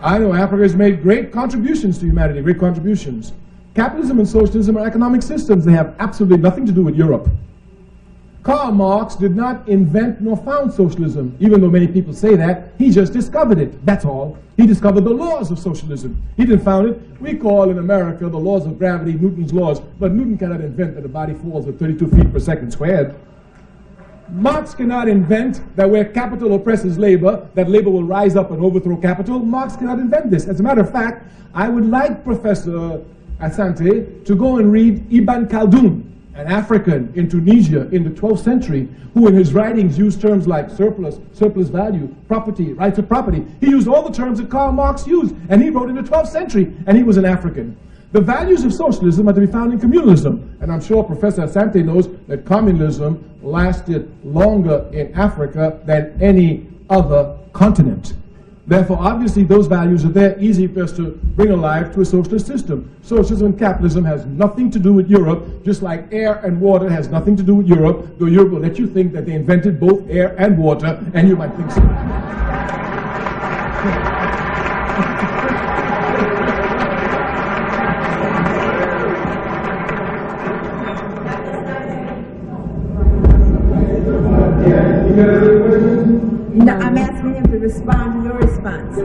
I know Africa has made great contributions to humanity, great contributions. Capitalism and socialism are economic systems. They have absolutely nothing to do with Europe. Karl Marx did not invent nor found socialism, even though many people say that. He just discovered it, that's all. He discovered the laws of socialism. He didn't found it. We call in America the laws of gravity Newton's laws, but Newton cannot invent that the body falls at 32 feet per second squared. Marx cannot invent that where capital oppresses labor, that labor will rise up and overthrow capital. Marx cannot invent this. As a matter of fact, I would like Professor Asante to go and read Ibn Khaldun, an African in Tunisia in the 12th century, who in his writings used terms like surplus, surplus value, property, rights of property. He used all the terms that Karl Marx used, and he wrote in the 12th century, and he was an African. The values of socialism are to be found in communalism, and I'm sure Professor Asante knows that communism lasted longer in Africa than any other continent. Therefore, obviously, those values are there, easy for us to bring alive to a socialist system. Socialism and capitalism has nothing to do with Europe, just like air and water has nothing to do with Europe, though Europe will let you think that they invented both air and water, and you might think so. No, I'm asking him to respond to your response.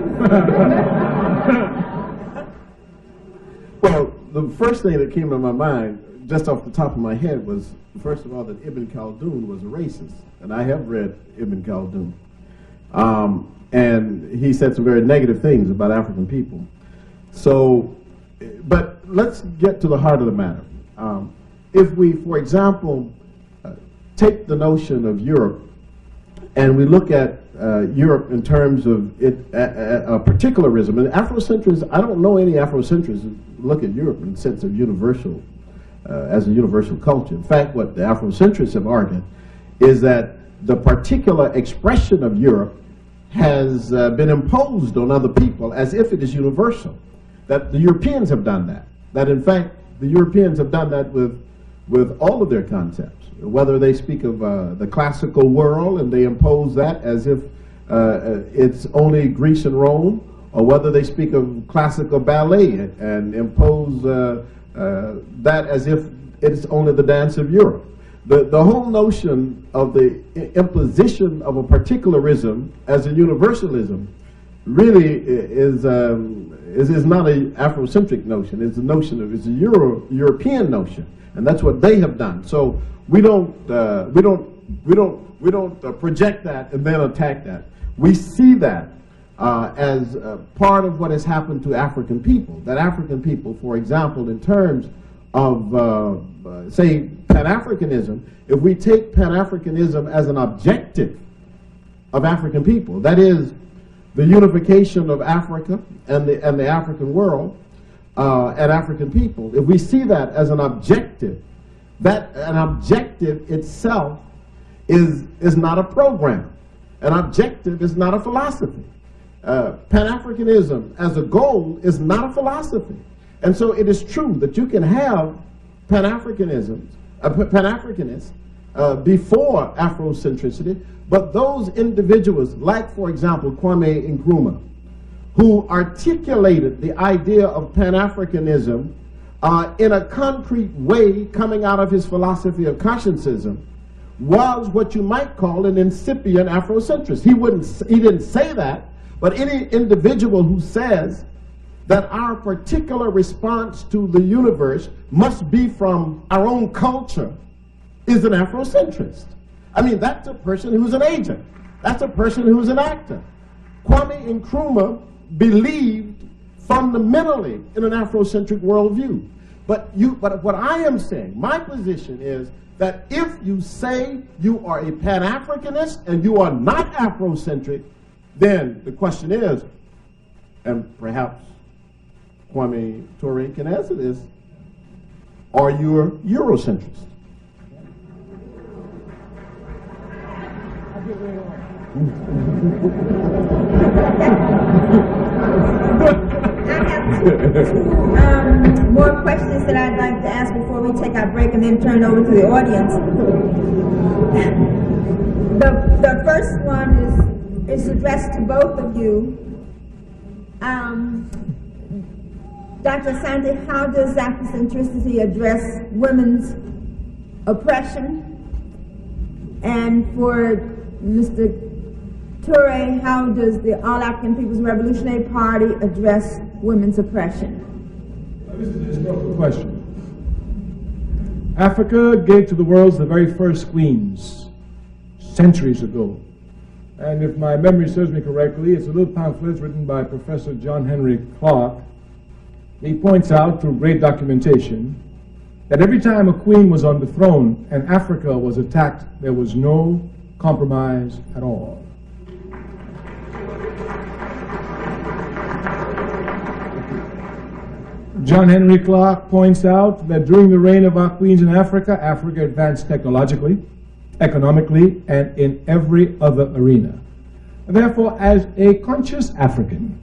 Well, the first thing that came to my mind, just off the top of my head, was, first of all, that Ibn Khaldun was a racist. And I have read Ibn Khaldun. And he said some very negative things about African people. So, but let's get to the heart of the matter. If we, for example, take the notion of Europe, and we look at Europe in terms of particularism, and Afrocentrism, I don't know any Afrocentrists who look at Europe in the sense of universal, as a universal culture. In fact, what the Afrocentrists have argued is that the particular expression of Europe has been imposed on other people as if it is universal. That the Europeans have done that. That in fact, the Europeans have done that with all of their concepts. Whether they speak of the classical world and they impose that as if it's only Greece and Rome, or whether they speak of classical ballet and impose that as if it's only the dance of Europe. The whole notion of the imposition of a particularism as a universalism really is not an Afrocentric notion. It's a European notion, and that's what they have done. So we don't project that and then attack that. We see that as part of what has happened to African people. That African people, for example, in terms of say Pan-Africanism, if we take Pan-Africanism as an objective of African people, that is the unification of Africa and the African world and African people, if we see that as an objective, that an objective itself is not a program. An objective is not a philosophy. Pan-Africanism as a goal is not a philosophy. And so it is true that you can have Pan-Africanists before Afrocentricity, but those individuals, like for example Kwame Nkrumah, who articulated the idea of Pan-Africanism in a concrete way coming out of his philosophy of consciencism, was what you might call an incipient Afrocentrist. He didn't say that, but any individual who says that our particular response to the universe must be from our own culture is an Afrocentrist. I mean, that's a person who's an agent. That's a person who's an actor. Kwame Nkrumah believed fundamentally in an Afrocentric worldview. But what I am saying, my position is that if you say you are a Pan-Africanist and you are not Afrocentric, then the question is, and perhaps Kwame Ture can answer this, are you a Eurocentrist? More questions that I'd like to ask before we take our break and then turn over to the audience. The first one is addressed to both of you. Dr. Asante, how does Afrocentricity address women's oppression And for Mr. Ture, how does the All African People's Revolutionary Party address women's oppression? This is a historical question. Africa gave to the world the very first queens centuries ago. And if my memory serves me correctly, it's a little pamphlet written by Professor John Henry Clark. He points out through great documentation that every time a queen was on the throne and Africa was attacked, there was no compromise at all. John Henry Clark points out that during the reign of our queens in Africa, Africa advanced technologically, economically, and in every other arena. Therefore, as a conscious African,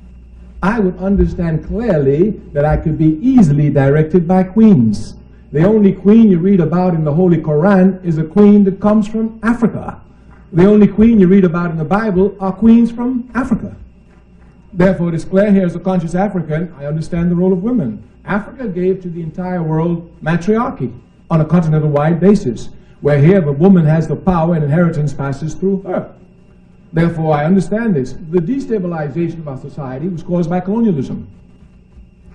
I would understand clearly that I could be easily directed by queens. The only queen you read about in the Holy Quran is a queen that comes from Africa. The only queen you read about in the Bible are queens from Africa. Therefore, it is clear here as a conscious African, I understand the role of women. Africa gave to the entire world matriarchy on a continental-wide basis, where here the woman has the power and inheritance passes through her. Therefore, I understand this. The destabilization of our society was caused by colonialism,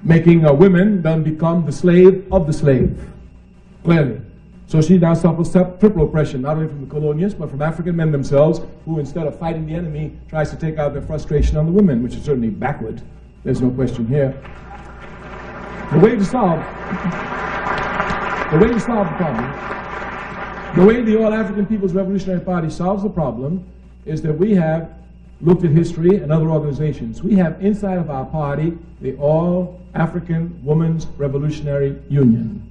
making women then become the slave of the slave, clearly. So she now suffers triple oppression, not only from the colonialists, but from African men themselves, who instead of fighting the enemy, tries to take out their frustration on the women, which is certainly backward. There's no question here. The way to solve the problem, the way the All African People's Revolutionary Party solves the problem is that we have looked at history and other organizations. We have inside of our party the All African Women's Revolutionary Union.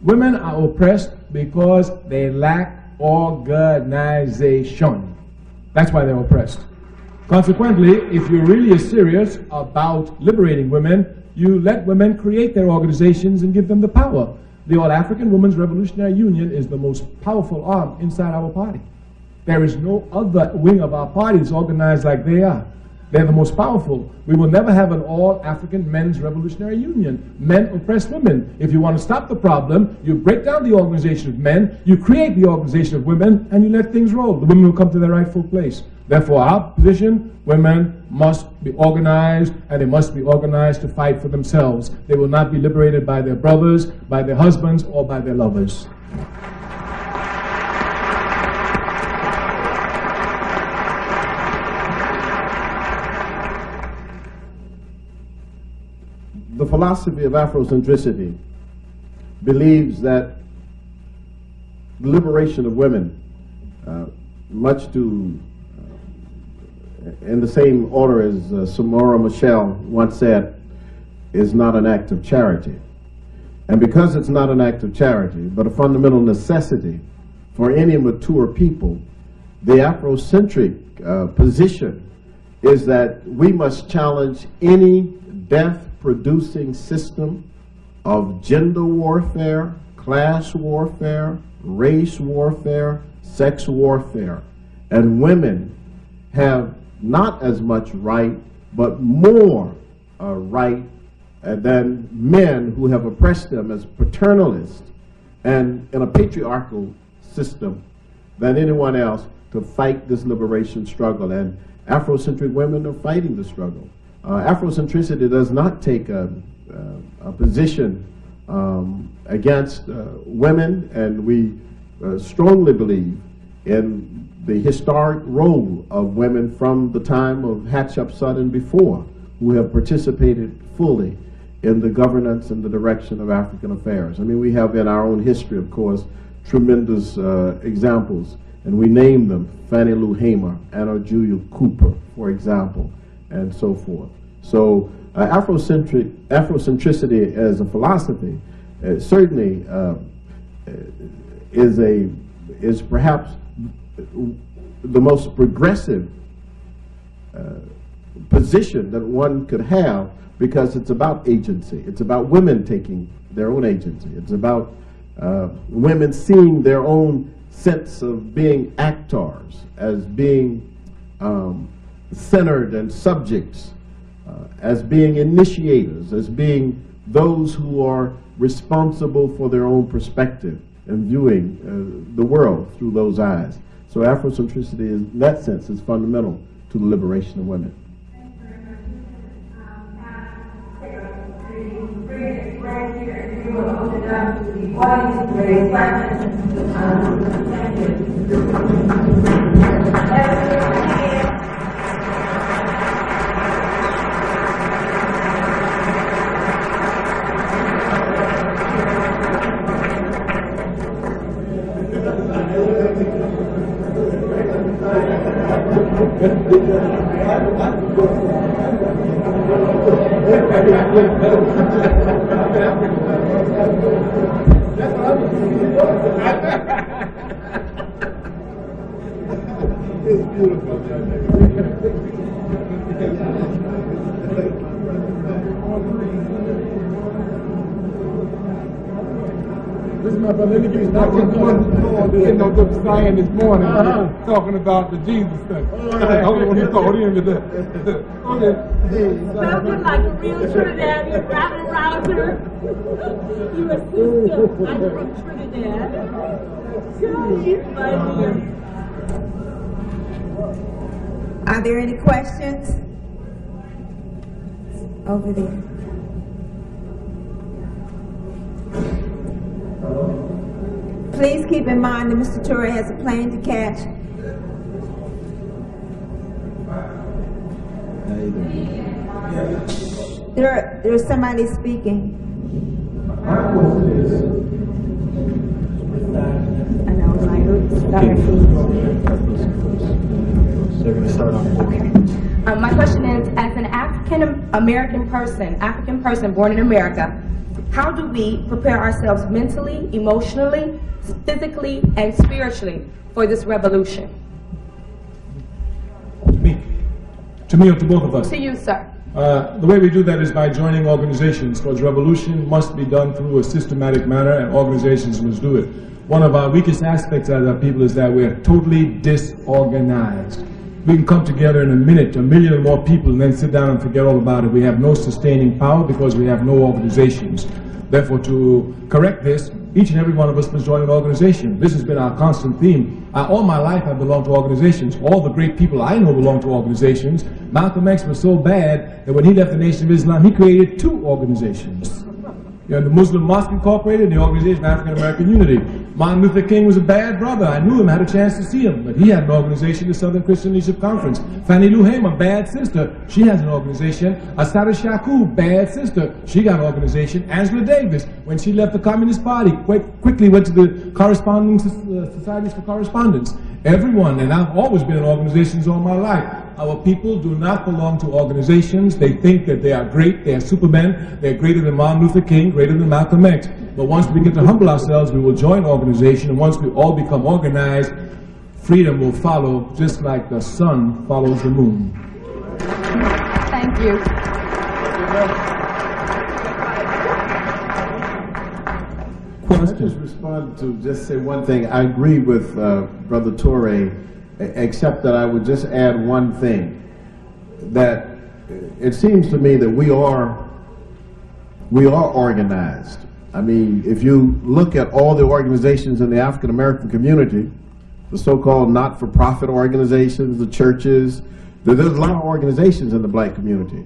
Women are oppressed because they lack organization. That's why they're oppressed. Consequently, if you're really serious about liberating women, you let women create their organizations and give them the power. The All African Women's Revolutionary Union is the most powerful arm inside our party. There is no other wing of our party that's organized like they are. They're the most powerful. We will never have an all-African men's revolutionary union. Men oppress women. If you want to stop the problem, you break down the organization of men, you create the organization of women, and you let things roll. The women will come to their rightful place. Therefore, our position, women must be organized, and they must be organized to fight for themselves. They will not be liberated by their brothers, by their husbands, or by their lovers. The philosophy of Afrocentricity believes that the liberation of women, much to in the same order as Samora Machel once said, is not an act of charity. And because it's not an act of charity, but a fundamental necessity for any mature people, the Afrocentric position is that we must challenge any death-producing system of gender warfare, class warfare, race warfare, sex warfare. And women have not as much right, but more right than men who have oppressed them as paternalists and in a patriarchal system than anyone else to fight this liberation struggle. And Afrocentric women are fighting the struggle. Afrocentricity does not take a position against women, and we strongly believe in the historic role of women from the time of Hatshepsut and before, who have participated fully in the governance and the direction of African affairs. I mean, we have in our own history, of course, tremendous examples, and we name them: Fannie Lou Hamer, Anna Julia Cooper, for example, and so forth. So Afrocentricity as a philosophy certainly is perhaps the most progressive position that one could have, because it's about agency. It's about women taking their own agency. It's about women seeing their own sense of being actors, as being centered and subjects, as being initiators, as being those who are responsible for their own perspective and viewing the world through those eyes. So Afrocentricity, in that sense, is fundamental to the liberation of women. This is my brother. Let me give you getting on good science this morning, talking about the Jesus thing. Hold in with that. Welcome like a real Trinidadian, rapping around her. You're a sister. I'm from Trinidad. My dear. Are there any questions? Over there. Please keep in mind that Mr. Ture has a plane to catch. There's somebody speaking. I know, my my question is, as an African person born in America, how do we prepare ourselves mentally, emotionally, physically, and spiritually for this revolution? To me or to both of us? To you, sir. The way we do that is by joining organizations, because revolution must be done through a systematic manner, and organizations must do it. One of our weakest aspects as our people is that we're totally disorganized. We can come together in a minute, 1 million or more people, and then sit down and forget all about it. We have no sustaining power because we have no organizations. Therefore, to correct this, each and every one of us must join an organization. This has been our constant theme. All my life I've belonged to organizations. All the great people I know belong to organizations. Malcolm X was so bad that when he left the Nation of Islam, he created 2 organizations. You know, the Muslim Mosque Incorporated and the Organization of African American Unity. Martin Luther King was a bad brother. I knew him, had a chance to see him, but he had an organization, the Southern Christian Leadership Conference. Fannie Lou Hamer, bad sister, she has an organization. Assata Shakur, bad sister, she got an organization. Angela Davis, when she left the Communist Party, quickly went to the corresponding societies for correspondence. Everyone, and I've always been in organizations all my life. Our people do not belong to organizations. They think that they are great, they are supermen, they're greater than Martin Luther King, greater than Malcolm X. But once we get to humble ourselves, we will join organization, and once we all become organized, freedom will follow, just like the sun follows the moon. Thank you. I just respond to just say one thing. I agree with Brother Ture, except that I would just add one thing. That it seems to me that we are organized. I mean, if you look at all the organizations in the African American community, the so-called not-for-profit organizations, the churches, there's a lot of organizations in the black community.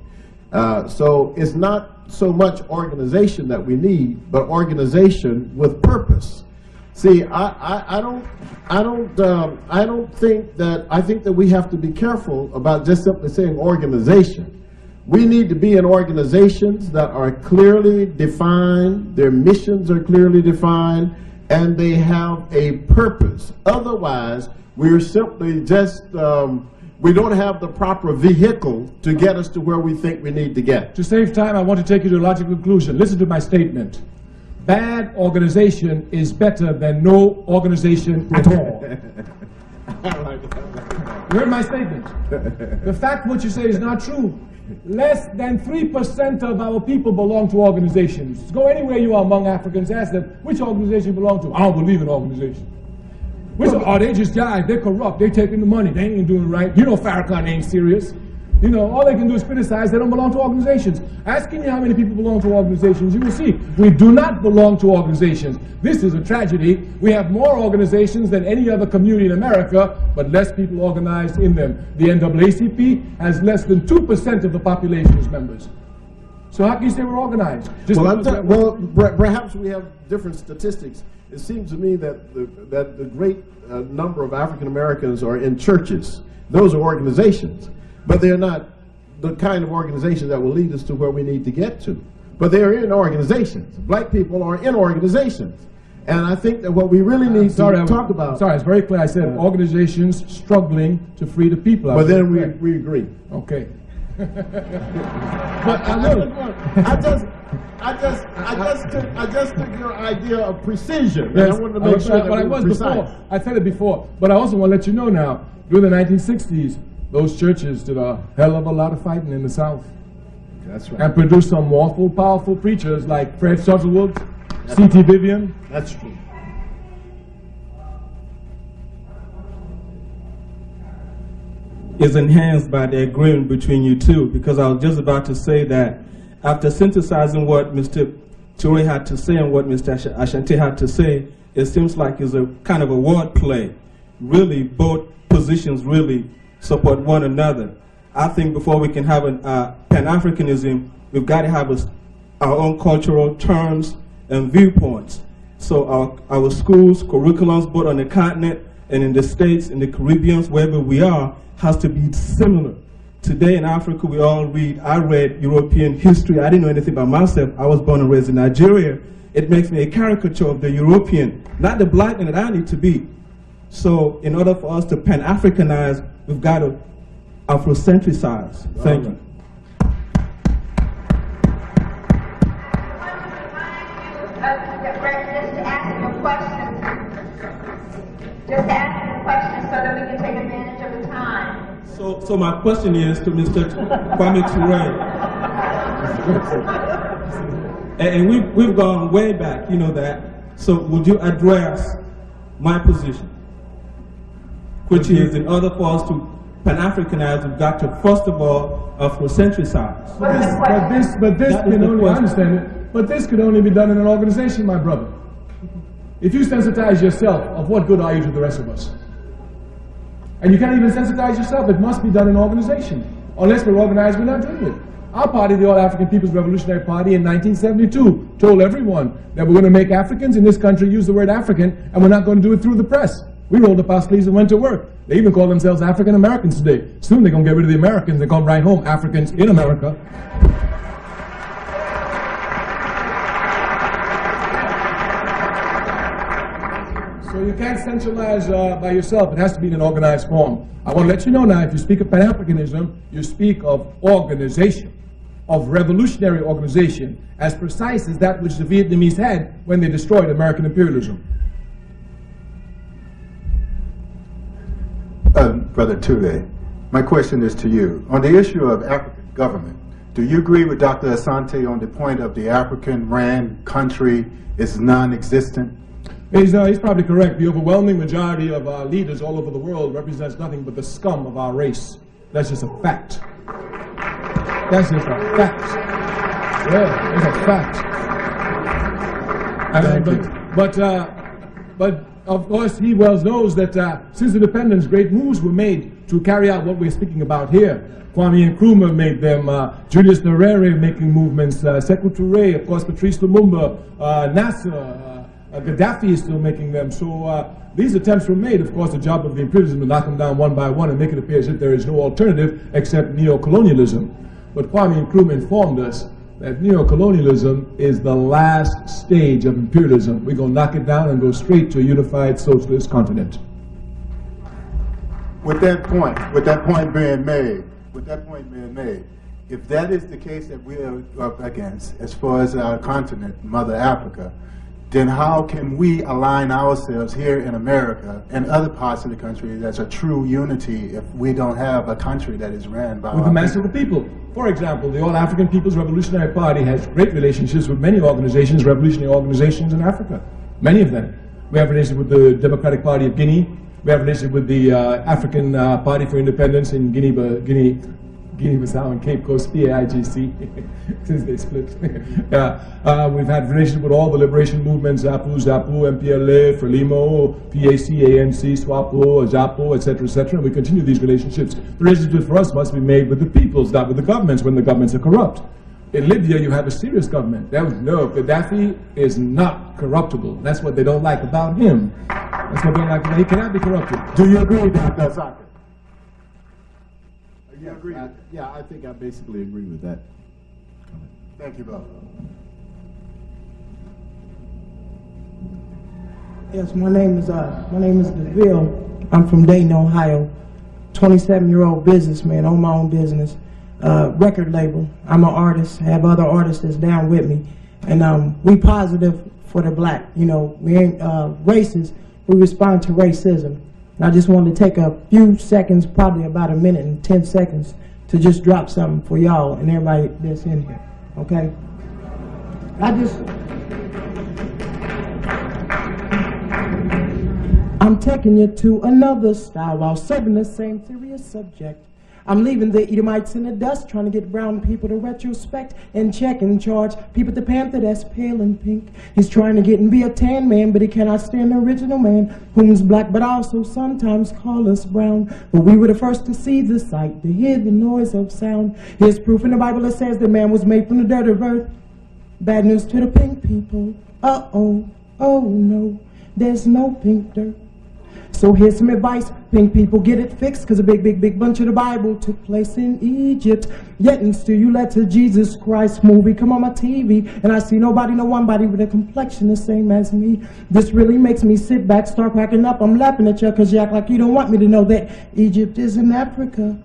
So it's not so much organization that we need, but organization with purpose. See, I think that we have to be careful about just simply saying organization. We need to be in organizations that are clearly defined, their missions are clearly defined, and they have a purpose. Otherwise, we're simply just, we don't have the proper vehicle to get us to where we think we need to get. To save time, I want to take you to a logical conclusion. Listen to my statement. Bad organization is better than no organization at all. You heard my statement. The fact what you say is not true. Less than 3% of our people belong to organizations. Go anywhere you are among Africans, ask them, which organization you belong to? I don't believe in organizations. Which, oh, they just died, they're corrupt, they're taking the money, they ain't doing it right. You know Farrakhan ain't serious. You know, all they can do is criticize. They don't belong to organizations. Asking you how many people belong to organizations, you will see we do not belong to organizations. This is a tragedy. We have more organizations than any other community in America, but less people organized in them. The NAACP has less than 2% of the population as members. So how can you say we're organized? Perhaps we have different statistics. It seems to me that the great number of African Americans are in churches. Those are organizations, but they're not the kind of organizations that will lead us to where we need to get to. But they're in organizations. Black people are in organizations. And I think that what we really need to talk about... Sorry, it's very clear. I said organizations struggling to free the people. But then we agree. Okay. But I just took your idea of precision. Yes, I wanted to make sure that I was precise. before. I said it before, but I also want to let you know now. During the 1960s, those churches did a hell of a lot of fighting in the South. That's right. And produced some awful, powerful preachers like Fred Shuttleworth, C.T. Vivian. That's true. Is enhanced by the agreement between you two, because I was just about to say that after synthesizing what Mr. Ture had to say and what Mr. Ashanti had to say, it seems like it's a kind of a word play. Really, both positions really support one another. I think before we can have Pan-Africanism, we've got to have our own cultural terms and viewpoints. So our schools, curriculums, both on the continent and in the States, in the Caribbean, wherever we are, has to be similar. Today in Africa, we all read, I read European history. I didn't know anything about myself. I was born and raised in Nigeria. It makes me a caricature of the European, not the black man that I need to be. So in order for us to Pan-Africanize, we've got to Afrocentricize. Thank you. Just ask you a question so that we can take advantage of the time. So my question is to Mr. Kwame Ture. And we've gone way back, you know that. So would you address my position, which is in order for us to Pan-Africanize, we've got to first of all Afrocentricize. But this can only, I understand it, but this could only be done in an organization, my brother. If you sensitize yourself, of what good are you to the rest of us? And you can't even sensitize yourself. It must be done in organization. Unless we're organized, we're not doing it. Our party, the All African People's Revolutionary Party, in 1972, told everyone that we're going to make Africans in this country use the word African, and we're not going to do it through the press. We rolled up our sleeves and went to work. They even call themselves African Americans today. Soon they're going to get rid of the Americans and come right home, Africans in America. So you can't centralize by yourself. It has to be in an organized form. I want to let you know now, if you speak of Pan-Africanism, you speak of organization, of revolutionary organization, as precise as that which the Vietnamese had when they destroyed American imperialism. Brother Ture, my question is to you. On the issue of African government, do you agree with Dr. Asante on the point of the African RAND country is non-existent? He's probably correct. The overwhelming majority of our leaders all over the world represents nothing but the scum of our race. That's just a fact. That's just a fact. Yeah, it's a fact. But of course, he well knows that since independence, great moves were made to carry out what we're speaking about here. Kwame Nkrumah made them, Julius Nyerere making movements, Sekou Touré, of course, Patrice Lumumba, Nasser, Gaddafi is still making them. So these attempts were made. Of course, the job of the imperialism to knock them down one by one and make it appear as if there is no alternative except neo-colonialism. But Kwame Nkrumah informed us that neo-colonialism is the last stage of imperialism. We're going to knock it down and go straight to a unified socialist continent. With that point being made, if that is the case that we are up against as far as our continent, Mother Africa, then how can we align ourselves here in America and other parts of the country as a true unity if we don't have a country that is ran by with the mass of the people? For example, the All African People's Revolutionary Party has great relationships with many organizations, revolutionary organizations in Africa. Many of them. We have relations with the Democratic Party of Guinea. We have relations with the African Party for Independence in Guinea, Guinea-Bissau and Cape Coast, PAIGC, since they split. We've had relations with all the liberation movements, ZAPU, MPLA, FRELIMO, PAC, ANC, SWAPO, ZAPO, etc., and we continue these relationships. The relationships for us must be made with the peoples, not with the governments, when the governments are corrupt. In Libya, you have a serious government. Gaddafi is not corruptible. That's what they don't like about him. That's what they don't like about him. He cannot be corrupted. Do you agree, Dr. Asante? You agree? Yeah, I think I basically agree with that. Thank you, brother. Yes, my name is DeVille. I'm from Dayton, Ohio. 27-year-old businessman, own my own business. Record label. I'm an artist. I have other artists that's down with me, and we positive for the black. You know, we ain't racist. We respond to racism. And I just wanted to take a few seconds, probably about a minute and 10 seconds, to just drop something for y'all and everybody that's in here. Okay? I'm taking you to another style while serving the same serious subject. I'm leaving the Edomites in the dust, trying to get brown people to retrospect and check and charge people at the Panther that's pale and pink. He's trying to get and be a tan man, but he cannot stand the original man, whom's black, but also sometimes call us brown. But we were the first to see the sight, to hear the noise of sound. Here's proof in the Bible that says that man was made from the dirt of earth. Bad news to the pink people. Uh-oh, oh no, there's no pink dirt. So here's some advice, pink people, get it fixed, because a big bunch of the Bible took place in Egypt. Yet and still you let the Jesus Christ movie come on my TV, and I see no one body with a complexion the same as me. This really makes me sit back, start cracking up. I'm laughing at you because you act like you don't want me to know that Egypt is in Africa.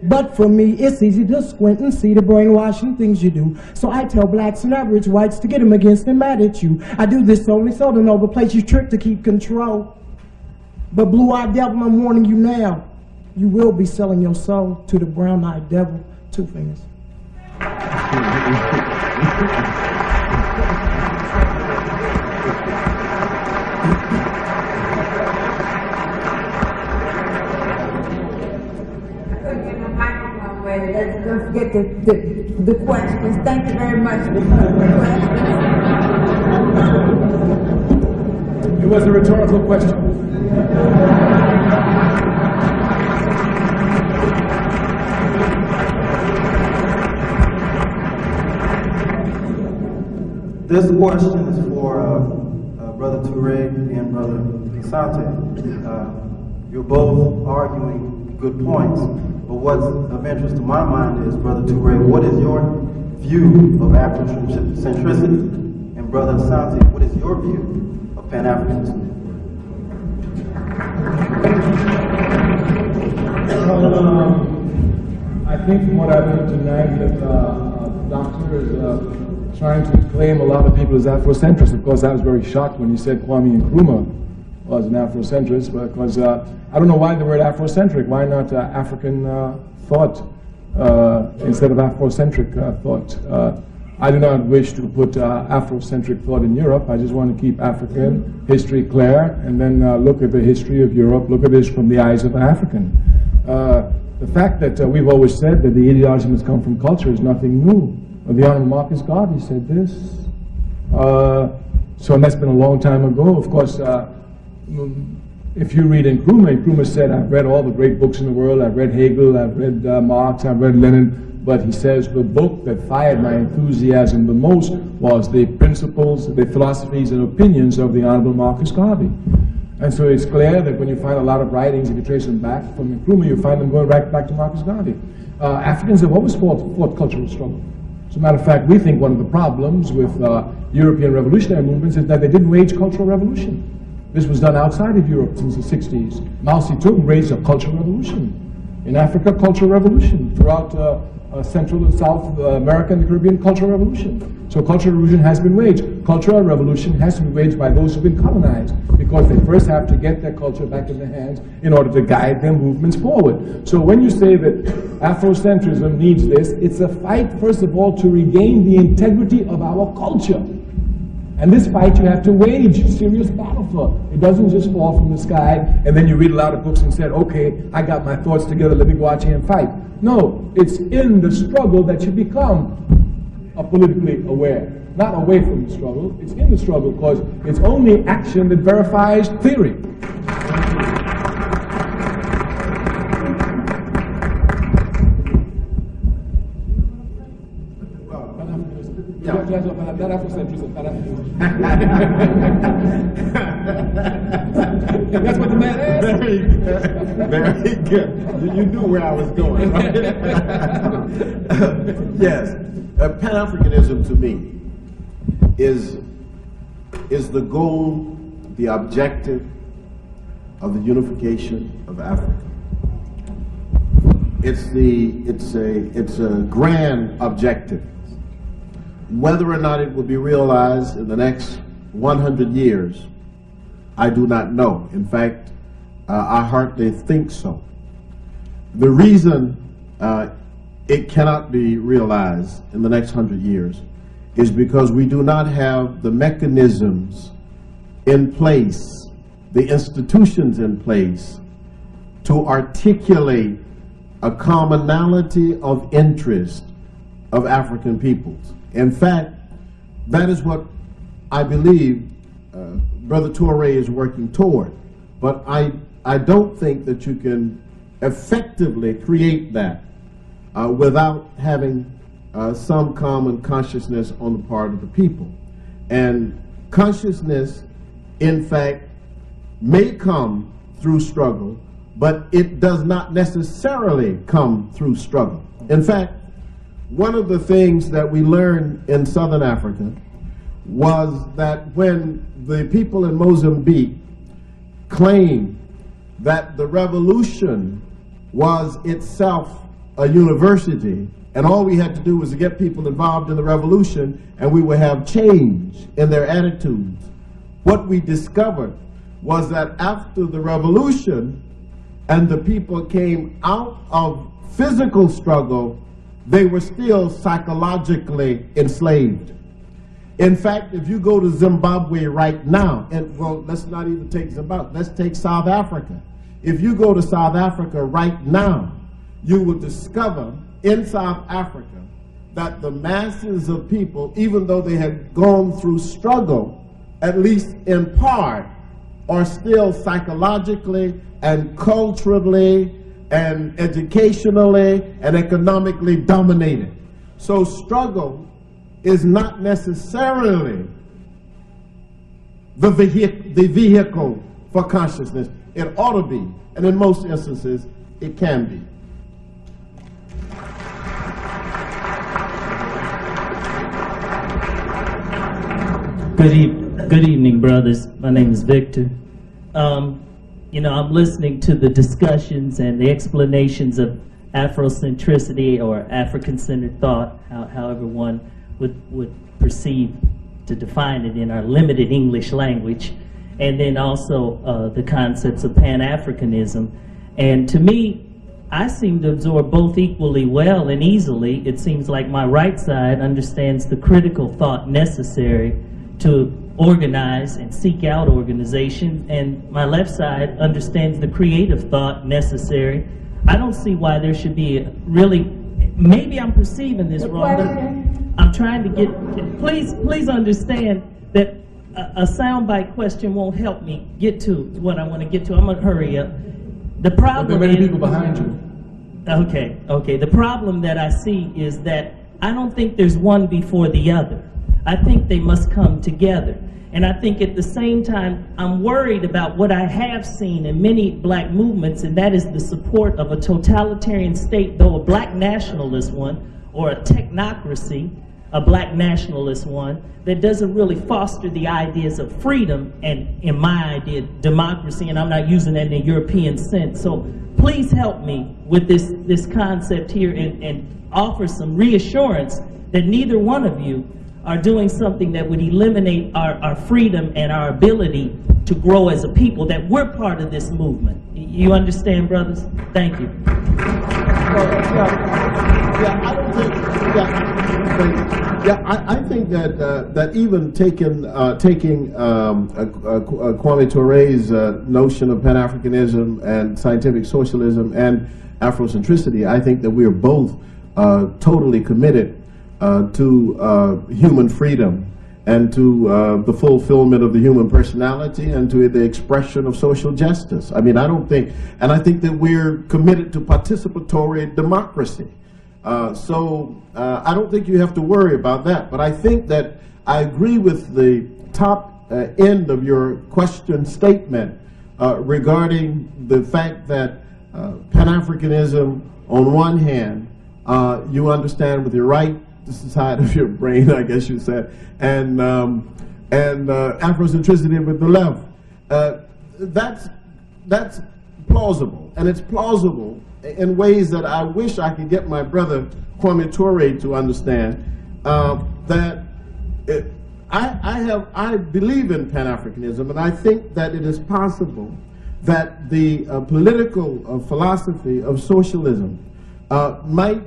But for me, it's easy to squint and see the brainwashing things you do. So I tell blacks and average whites to get them against and mad at you. I do this only so to know the place you trick to keep control. But blue-eyed devil, I'm warning you now, you will be selling your soul to the brown-eyed devil. 2 fingers. Let's don't forget the questions. Thank you very much for the questions. It was a rhetorical question. This question is for Brother Ture and Brother Asante. You're both arguing good points, but what's of interest to my mind is, Brother Ture, what is your view of Afrocentricity? And Brother Asante, what is your view of Pan-Africanism? I think from what I've heard tonight that the doctor is trying to claim a lot of people as Afrocentrists. Of course, I was very shocked when he said Kwame Nkrumah was an Afrocentrist, because I don't know why the word Afrocentric. Why not African thought instead of Afrocentric thought? I do not wish to put Afrocentric thought in Europe. I just want to keep African history clear, and then look at the history of Europe, look at this from the eyes of an African. The fact that we've always said that the ideology must come from culture is nothing new. The Honorable Marcus Garvey said this. So that's been a long time ago. Of course, if you read Nkrumah said, I've read all the great books in the world. I've read Hegel, I've read Marx, I've read Lenin. But he says the book that fired my enthusiasm the most was the principles, the philosophies and opinions of the Honorable Marcus Garvey. And so it's clear that when you find a lot of writings, if you trace them back from Nkrumah, you find them going right back to Marcus Garvey. Africans have always fought cultural struggle. As a matter of fact, we think one of the problems with European revolutionary movements is that they didn't wage cultural revolution. This was done outside of Europe since the 60s. Mao Zedong raised a cultural revolution. In Africa, cultural revolution. Throughout Central and South America and the Caribbean, cultural revolution. So cultural revolution has been waged. Cultural revolution has to be waged by those who've been colonized, because they first have to get their culture back in their hands in order to guide their movements forward. So when you say that Afrocentrism needs this, it's a fight, first of all, to regain the integrity of our culture. And this fight you have to wage serious battle for. It doesn't just fall from the sky and then you read a lot of books and said, okay, I got my thoughts together, let me go out here and fight. No, it's in the struggle that you become politically aware. Not away from the struggle, it's in the struggle, because it's only action that verifies theory. That's what the man asked. Very good. You knew where I was going, right? Yes. Pan-Africanism to me is the goal, the objective of the unification of Africa. It's a grand objective. Whether or not it will be realized in the next 100 years, I do not know. In fact, I hardly think so. The reason it cannot be realized in the next 100 years is because we do not have the mechanisms in place, the institutions in place, to articulate a commonality of interest of African peoples. In fact, that is what I believe Brother Ture is working toward. But I don't think that you can effectively create that without having some common consciousness on the part of the people. And consciousness, in fact, may come through struggle, but it does not necessarily come through struggle. In fact, one of the things that we learned in Southern Africa was that when the people in Mozambique claimed that the revolution was itself a university, and all we had to do was to get people involved in the revolution and we would have change in their attitudes. What we discovered was that after the revolution and the people came out of physical struggle, they were still psychologically enslaved. In fact, if you go to Zimbabwe right now, and well, let's not even take Zimbabwe, let's take South Africa. If you go to South Africa right now, you will discover in South Africa that the masses of people, even though they had gone through struggle, at least in part, are still psychologically and culturally and educationally and economically dominated. So struggle is not necessarily the vehicle for consciousness. It ought to be, and in most instances, it can be. Good evening, brothers. My name is Victor. You know, I'm listening to the discussions and the explanations of Afrocentricity or African-centered thought, however one would perceive to define it in our limited English language, and then also the concepts of Pan-Africanism. And to me, I seem to absorb both equally well and easily. It seems like my right side understands the critical thought necessary to organize and seek out organization, and my left side understands the creative thought necessary. I don't see why there should be really, maybe I'm perceiving this wrong, but I'm trying to get, please understand that a soundbite question won't help me get to what I want to get to. I'm going to hurry up. The problem there are many people behind you. Okay. The problem that I see is that I don't think there's one before the other. I think they must come together. And I think at the same time, I'm worried about what I have seen in many black movements, and that is the support of a totalitarian state, though a black nationalist one, or a technocracy, a black nationalist one, that doesn't really foster the ideas of freedom and, in my idea, democracy, and I'm not using that in a European sense. So please help me with this concept here and offer some reassurance that neither one of you are doing something that would eliminate our freedom and our ability to grow as a people, that we're part of this movement. You understand, brothers? Thank you. Yeah, I don't think think that even taking Kwame Ture's notion of Pan-Africanism and scientific socialism and Afrocentricity, I think that we are both totally committed to human freedom and to the fulfillment of the human personality and to the expression of social justice. I mean, I think that we're committed to participatory democracy. So I don't think you have to worry about that. But I think that I agree with the top end of your question statement regarding the fact that Pan-Africanism, on one hand, you understand with your right side of your brain, I guess you said, and Afrocentricity with the left. That's plausible, and it's plausible in ways that I wish I could get my brother Kwame Ture to understand. That I believe in Pan-Africanism, and I think that it is possible that the political philosophy of socialism might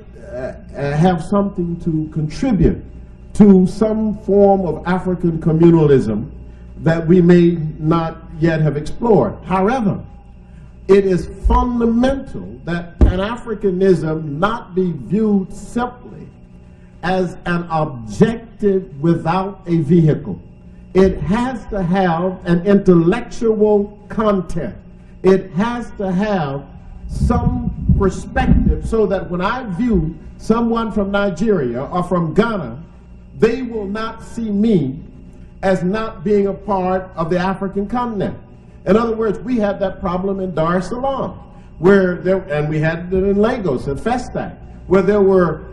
have something to contribute to some form of African communalism that we may not yet have explored. However, it is fundamental that Pan-Africanism not be viewed simply as an objective without a vehicle. It has to have an intellectual content. It has to have some perspective so that when I view someone from Nigeria or from Ghana, they will not see me as not being a part of the African continent. In other words, we had that problem in Dar es Salaam, and we had it in Lagos and Festac, where there were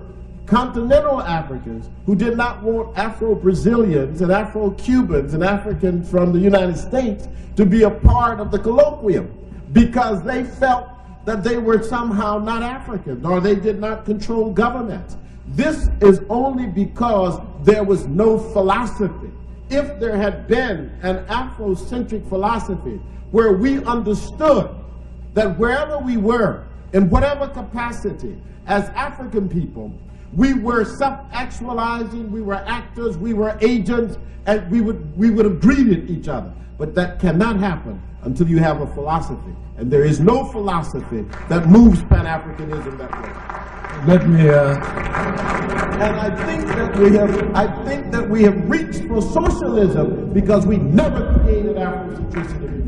continental Africans who did not want Afro-Brazilians and Afro-Cubans and Africans from the United States to be a part of the colloquium because they felt that they were somehow not African or they did not control government. This is only because there was no philosophy. If there had been an Afrocentric philosophy where we understood that wherever we were, in whatever capacity, as African people, we were self-actualizing, we were actors, we were agents, and we would have greeted each other. But that cannot happen until you have a philosophy. And there is no philosophy that moves Pan-Africanism that way. Let me, and I think that we have reached for socialism because we never created Afrocentricity.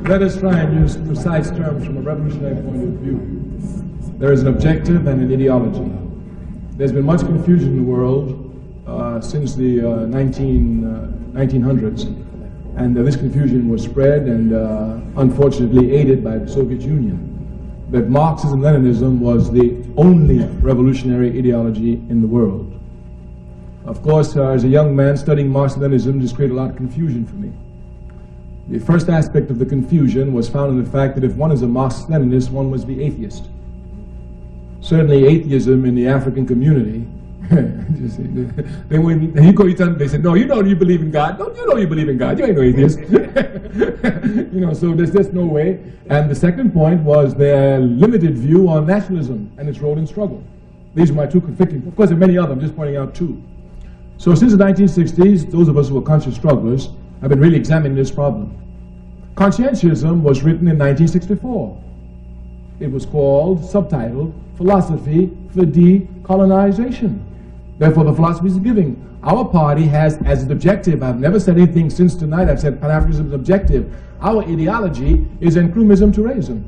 Let us try and use precise terms from a revolutionary point of view. There is an objective and an ideology. There's been much confusion in the world since the 1900s, and this confusion was spread and unfortunately aided by the Soviet Union. That Marxism-Leninism was the only revolutionary ideology in the world. Of course, as a young man studying Marxism-Leninism, this created a lot of confusion for me. The first aspect of the confusion was found in the fact that if one is a Marxist-Leninist, one must be atheist. Certainly atheism in the African community, they said, no, you know you believe in God. Don't you know you believe in God? You ain't no atheist. So there's just no way. And the second point was their limited view on nationalism and its role in struggle. These are my two conflicting. Of course, there are many others. I'm just pointing out two. So since the 1960s, those of us who were conscious strugglers have been really examining this problem. Conscientialism was written in 1964. It was called, subtitled, Philosophy for Decolonization. Therefore, the philosophy is giving. Our party has as an objective, I've never said anything since tonight, I've said Pan-Africanism is objective. Our ideology is Nkrumah-Tourism.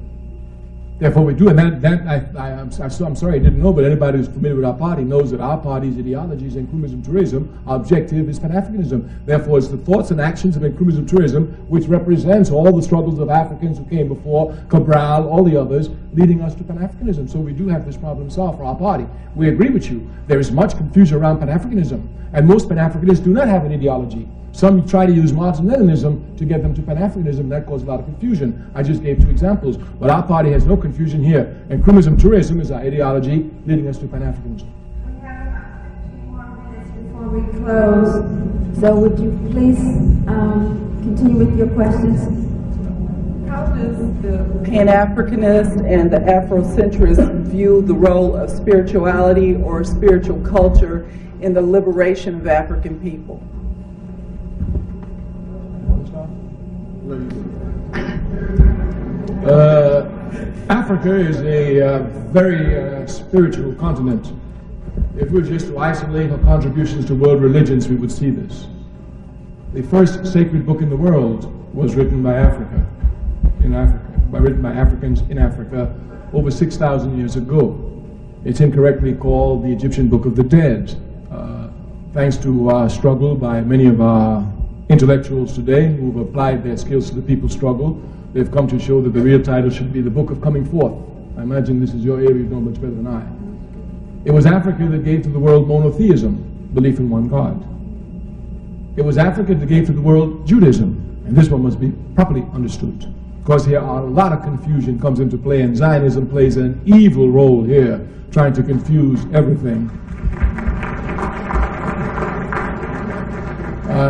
Therefore, we do, and I'm sorry I didn't know, but anybody who's familiar with our party knows that our party's ideology is Nkrumah-Tourism. Our objective is Pan-Africanism. Therefore, it's the thoughts and actions of Nkrumah-Tourism which represents all the struggles of Africans who came before, Cabral, all the others, leading us to Pan-Africanism. So we do have this problem solved for our party. We agree with you. There is much confusion around Pan-Africanism, and most Pan-Africanists do not have an ideology. Some try to use Marxism-Leninism to get them to Pan-Africanism. That caused a lot of confusion. I just gave two examples. But our party has no confusion here. And Nkrumah-Tourism is our ideology leading us to Pan-Africanism. We have about 2 more minutes before we close. So would you please continue with your questions? How How does the Pan-Africanist and the Afrocentrist view the role of spirituality or spiritual culture in the liberation of African people? Africa is a very spiritual continent. If we were just to isolate her contributions to world religions, we would see this. The first sacred book in the world was written by written by Africans in Africa over 6,000 years ago. It's incorrectly called the Egyptian Book of the Dead. Thanks to our struggle by many of our intellectuals today who have applied their skills to the people's struggle, they've come to show that the real title should be the Book of Coming Forth. I imagine this is your area, you know much better than I. It was Africa that gave to the world monotheism, belief in one God. It was Africa that gave to the world Judaism, and this one must be properly understood. Because here a lot of confusion comes into play, and Zionism plays an evil role here, trying to confuse everything.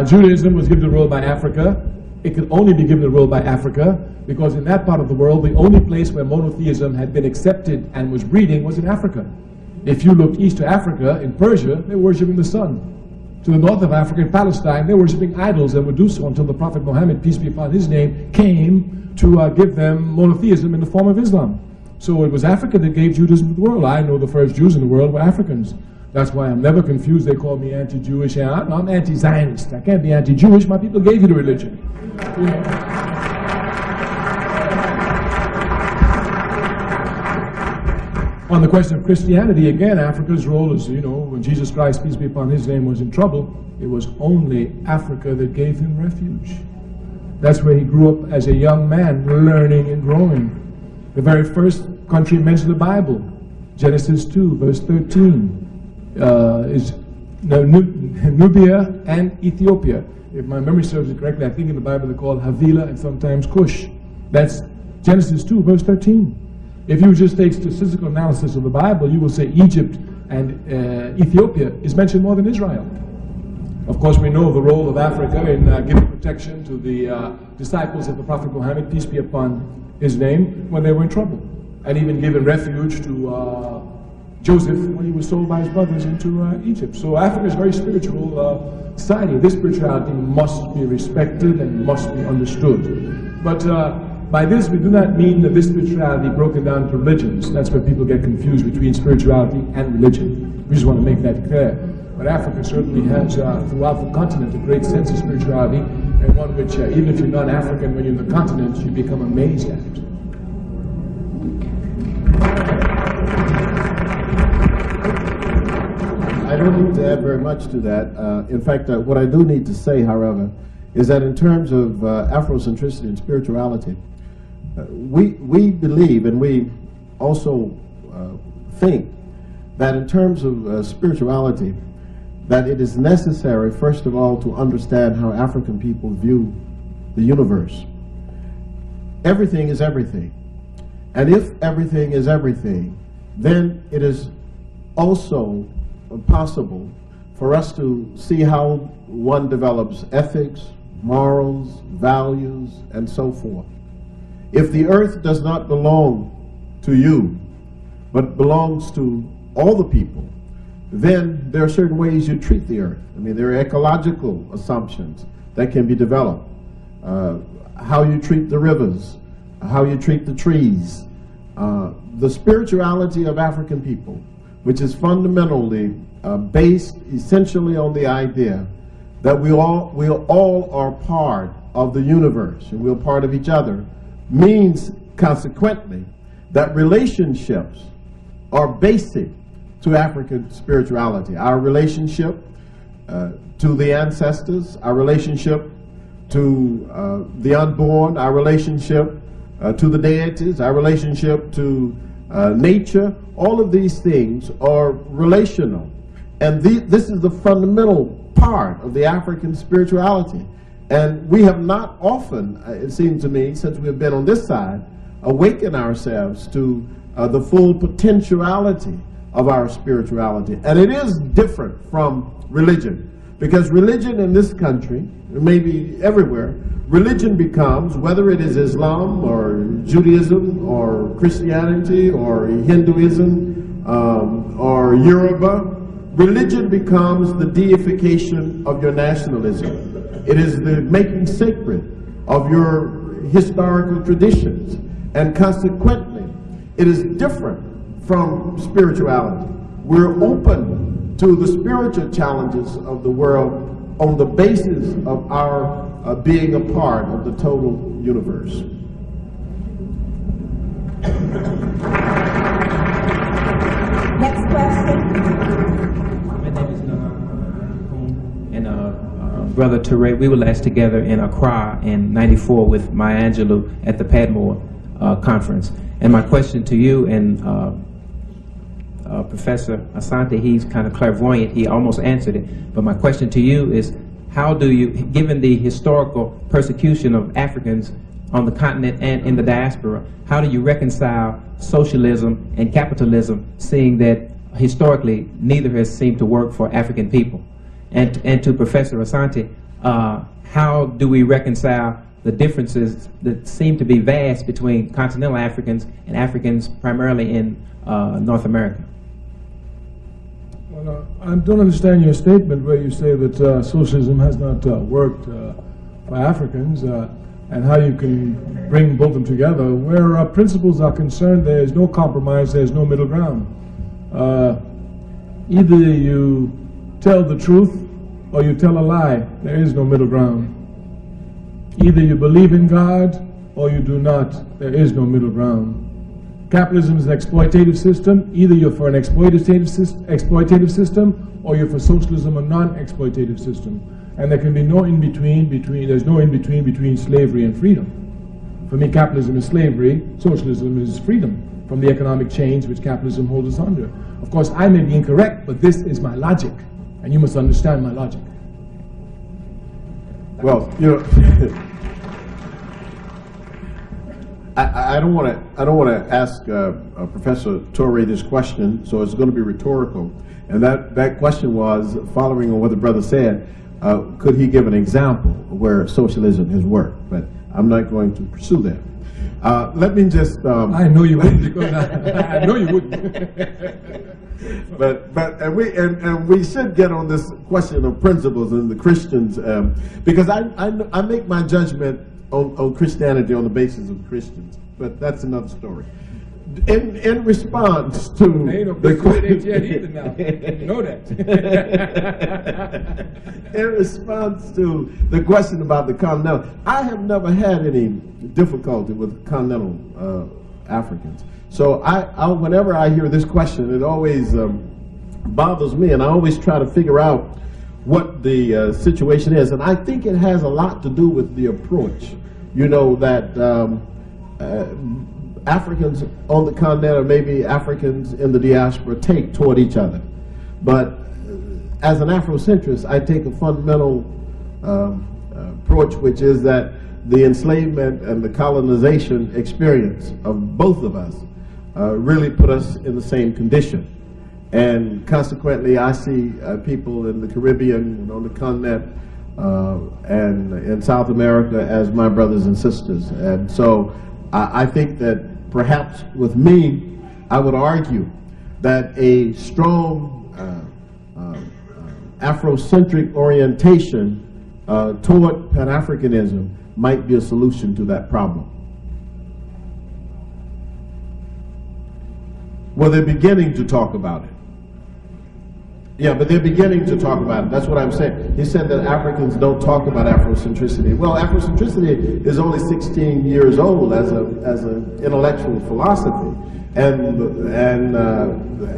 Judaism was given the world by Africa. It could only be given the world by Africa because in that part of the world, the only place where monotheism had been accepted and was breeding was in Africa. If you looked east to Africa, in Persia, they were worshipping the sun. To the north of Africa, in Palestine, they were worshipping idols and would do so until the Prophet Muhammad, peace be upon his name, came to give them monotheism in the form of Islam. So it was Africa that gave Judaism to the world. I know the first Jews in the world were Africans. That's why I'm never confused. They call me anti-Jewish. I'm anti-Zionist. I can't be anti-Jewish. My people gave you the religion. You know. On the question of Christianity, again, Africa's role is, when Jesus Christ, peace be upon his name, was in trouble, it was only Africa that gave him refuge. That's where he grew up as a young man, learning and growing. The very first country mentioned in the Bible, Genesis 2, verse 13, is Nubia and Ethiopia. If my memory serves it correctly, I think in the Bible they're called Havilah and sometimes Cush. That's Genesis 2, verse 13. If you just take statistical analysis of the Bible, you will say Egypt and Ethiopia is mentioned more than Israel. Of course, we know the role of Africa in giving protection to the disciples of the Prophet Muhammad, peace be upon his name, when they were in trouble, and even given refuge to Joseph when he was sold by his brothers into Egypt. So Africa is a very spiritual society. This spirituality must be respected and must be understood. But by this, we do not mean that this spirituality broken down to religions. That's where people get confused between spirituality and religion. We just want to make that clear. But Africa certainly has, throughout the continent, a great sense of spirituality, and one which, even if you're not African, when you're in the continent, you become amazed at it. I don't need to add very much to that. In fact, what I do need to say, however, is that in terms of Afrocentricity and spirituality, we believe and we also think that in terms of spirituality, that it is necessary, first of all, to understand how African people view the universe. Everything is everything. And if everything is everything, then it is also possible for us to see how one develops ethics, morals, values, and so forth. If the earth does not belong to you, but belongs to all the people, then there are certain ways you treat the earth. I mean, there are ecological assumptions that can be developed. How you treat the rivers, how you treat the trees. The spirituality of African people, which is fundamentally based essentially on the idea that we all are part of the universe and we're part of each other, means consequently that relationships are basic to African spirituality. Our relationship to the ancestors, our relationship to the unborn, our relationship to the deities, our relationship to nature, all of these things are relational. And this is the fundamental part of the African spirituality. And we have not often, it seems to me, since we have been on this side, awakened ourselves to the full potentiality of our spirituality. And it is different from religion. Because religion in this country, maybe everywhere, religion becomes, whether it is Islam or Judaism or Christianity or Hinduism or Yoruba, religion becomes the deification of your nationalism. It is the making sacred of your historical traditions. And consequently, it is different from spirituality. We're open to the spiritual challenges of the world on the basis of our being a part of the total universe. Next question. My name is and Brother Ture, we were last together in Accra in '94 with Maya Angelou at the Padmore conference. And my question to you and Professor Asante, he's kind of clairvoyant, he almost answered it, but my question to you is, how do you, given the historical persecution of Africans on the continent and in the diaspora, how do you reconcile socialism and capitalism, seeing that historically neither has seemed to work for African people? And to Professor Asante, how do we reconcile the differences that seem to be vast between continental Africans and Africans primarily in North America? Well, I don't understand your statement where you say that socialism has not worked for Africans and how you can bring both of them together. Where principles are concerned, there is no compromise, there is no middle ground. Either you tell the truth or you tell a lie. There is no middle ground. Either you believe in God or you do not. There is no middle ground. Capitalism is an exploitative system. Either you're for an exploitative system or you're for socialism, a non-exploitative system. And there can be no in-between there's no in-between between slavery and freedom. For me, capitalism is slavery, socialism is freedom from the economic chains which capitalism holds us under. Of course, I may be incorrect, but this is my logic, and you must understand my logic. Well, you know, I don't want to ask Professor Ture this question, so it's going to be rhetorical. And that question was, following on what the brother said, could he give an example where socialism has worked? But I'm not going to pursue that. Let me just. I know you wouldn't, because I know you wouldn't. But we should get on this question of principles and the Christians, because I make my judgment on Christianity on the basis of Christians, but that's another story. In response to the question, you know that. In response to the question about the continental, I have never had any difficulty with continental Africans. So whenever I hear this question, it always bothers me, and I always try to figure out what the situation is. And I think it has a lot to do with the approach. You know, that Africans on the continent, or maybe Africans in the diaspora, take toward each other. But as an Afrocentrist, I take a fundamental approach, which is that the enslavement and the colonization experience of both of us really put us in the same condition. And consequently, I see people in the Caribbean and on the continent and in South America as my brothers and sisters. And so I think that perhaps with me, I would argue that a strong Afrocentric orientation toward Pan-Africanism might be a solution to that problem. Well, they're beginning to talk about it. Yeah, but they're beginning to talk about it. That's what I'm saying. He said that Africans don't talk about Afrocentricity. Well, Afrocentricity is only 16 years old as an intellectual philosophy. And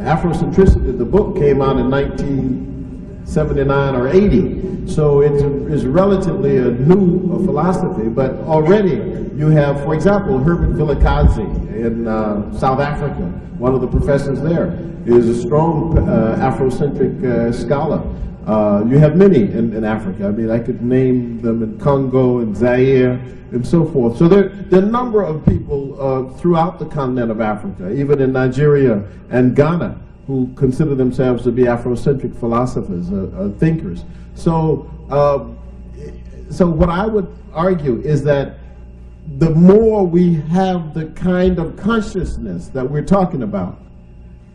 Afrocentricity, the book came out in 1979 or 80. So it's relatively a new philosophy. But already you have, for example, Herbert Vilakazi in South Africa. One of the professors there is a strong Afrocentric scholar. You have many in Africa. I mean, I could name them in Congo and Zaire and so forth. So there are a number of people throughout the continent of Africa, even in Nigeria and Ghana, who consider themselves to be Afrocentric philosophers, thinkers. So, so what I would argue is that the more we have the kind of consciousness that we're talking about,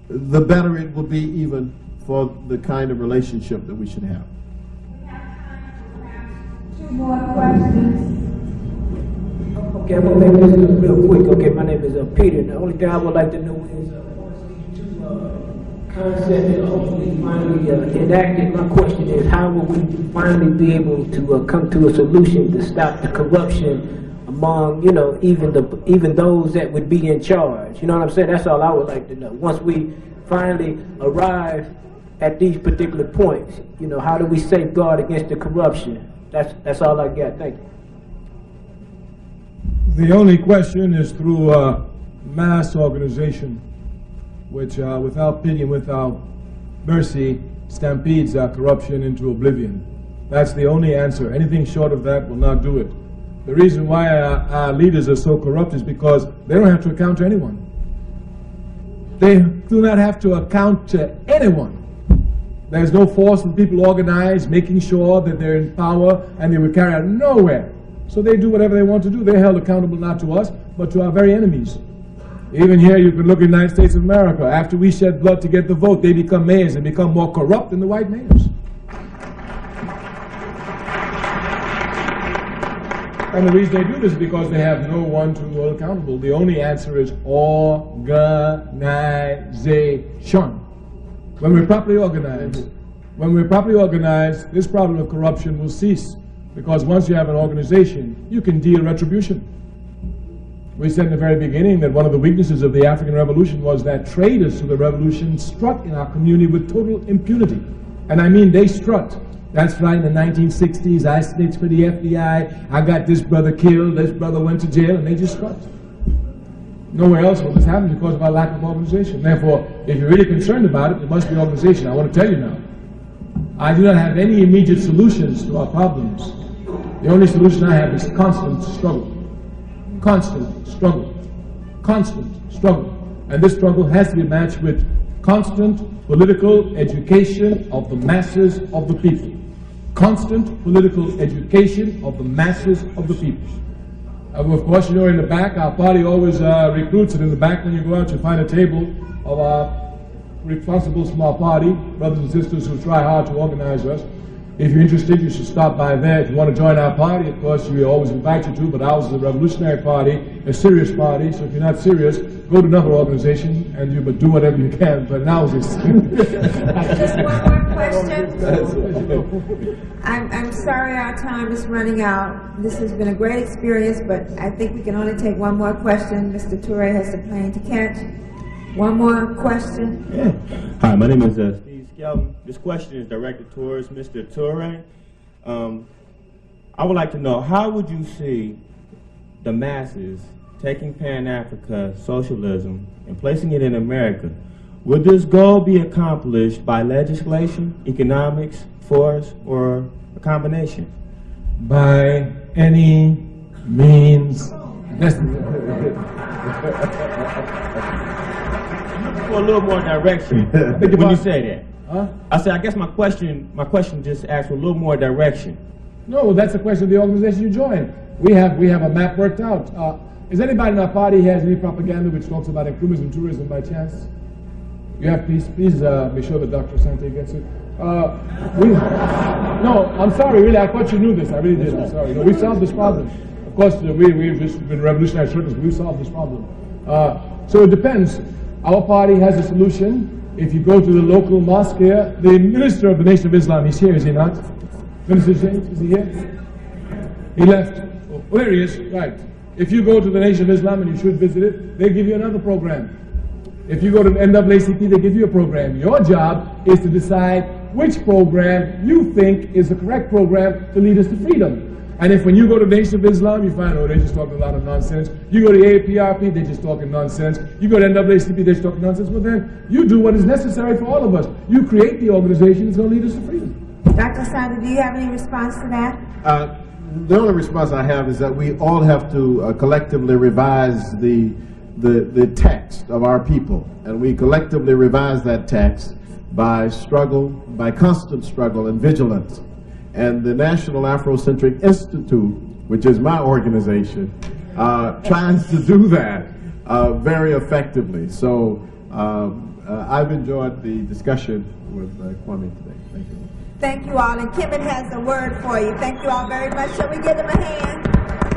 the better it will be even for the kind of relationship that we should have. Two more questions. Okay, I'm going to make this real quick. Okay, my name is Peter, and the only thing I would like to know is concept that hopefully finally enacted. My question is, how will we finally be able to come to a solution to stop the corruption among, you know, even those that would be in charge? You know what I'm saying? That's all I would like to know. Once we finally arrive at these particular points, you know, how do we safeguard against the corruption? That's all I got. Thank you. The only question is through mass organization, which without pity and without mercy stampedes corruption into oblivion. That's the only answer. Anything short of that will not do it. The reason why our leaders are so corrupt is because they don't have to account to anyone. They do not have to account to anyone. There's no force when people organize, making sure that they're in power and they will carry out nowhere. So they do whatever they want to do. They're held accountable not to us, but to our very enemies. Even here, you can look at the United States of America. After we shed blood to get the vote, they become mayors and become more corrupt than the white mayors. And the reason they do this is because they have no one to hold accountable. The only answer is organization. When we're properly organized, this problem of corruption will cease. Because once you have an organization, you can deal retribution. We said in the very beginning that one of the weaknesses of the African Revolution was that traitors to the revolution struck in our community with total impunity. And I mean they struck. That's right, in the 1960s, I snitched for the FBI, I got this brother killed, this brother went to jail, and they just struck. Nowhere else will this happen because of our lack of organization. Therefore, if you're really concerned about it, there must be organization. I want to tell you now, I do not have any immediate solutions to our problems. The only solution I have is constant struggle. Constant struggle. Constant struggle. And this struggle has to be matched with constant political education of the masses of the people. Constant political education of the masses of the people. Of course, you know, in the back, our party always recruits, and in the back when you go out, you find a table of our responsible small party, brothers and sisters who try hard to organize us. If you're interested, you should stop by there. If you want to join our party, of course, we always invite you to, but ours is a revolutionary party, a serious party, so if you're not serious, go to another organization and you do whatever you can, but now it's Just one more question. I'm sorry our time is running out. This has been a great experience, but I think we can only take one more question. Mr. Ture has a plane to catch. One more question. Yeah. Hi, my name is Steve Skelton. This question is directed towards Mr. Ture. I would like to know, how would you see the masses taking Pan-Africa socialism and placing it in America? Would this goal be accomplished by legislation, economics, force, or a combination? By any means necessary. For a little more direction when you say that. Huh? I said, I guess my question just asks for a little more direction. No, that's the question of the organization you join. We have a map worked out. Is anybody in our party has any propaganda which talks about improvements in tourism by chance? You have, please be sure that Dr. Sante gets it. No, I'm sorry, really, I thought you knew this. I really did, I'm sorry. No, we solved this problem. Of course, we've just been revolutionary circles, we solved this problem. So it depends. Our party has a solution. If you go to the local mosque here, the minister of the Nation of Islam, he's here, is he not? Minister James, is he here? He left. Oh, there he is, right. If you go to the Nation of Islam, and you should visit it, they give you another program. If you go to the NAACP, they give you a program. Your job is to decide which program you think is the correct program to lead us to freedom. And if when you go to the Nation of Islam, you find, oh, they're just talking a lot of nonsense. You go to AAPRP, they're just talking nonsense. You go to NAACP, they're just talking nonsense. Well, then, you do what is necessary for all of us. You create the organization that's going to lead us to freedom. Dr. Sante, do you have any response to that? The only response I have is that we all have to collectively revise the the text of our people, and we collectively revise that text by struggle, by constant struggle and vigilance. And the National Afrocentric Institute, which is my organization, tries to do that very effectively. So I've enjoyed the discussion with Kwame today. Thank you. Thank you all, and Kemet has a word for you. Thank you all very much. Shall we give them a hand?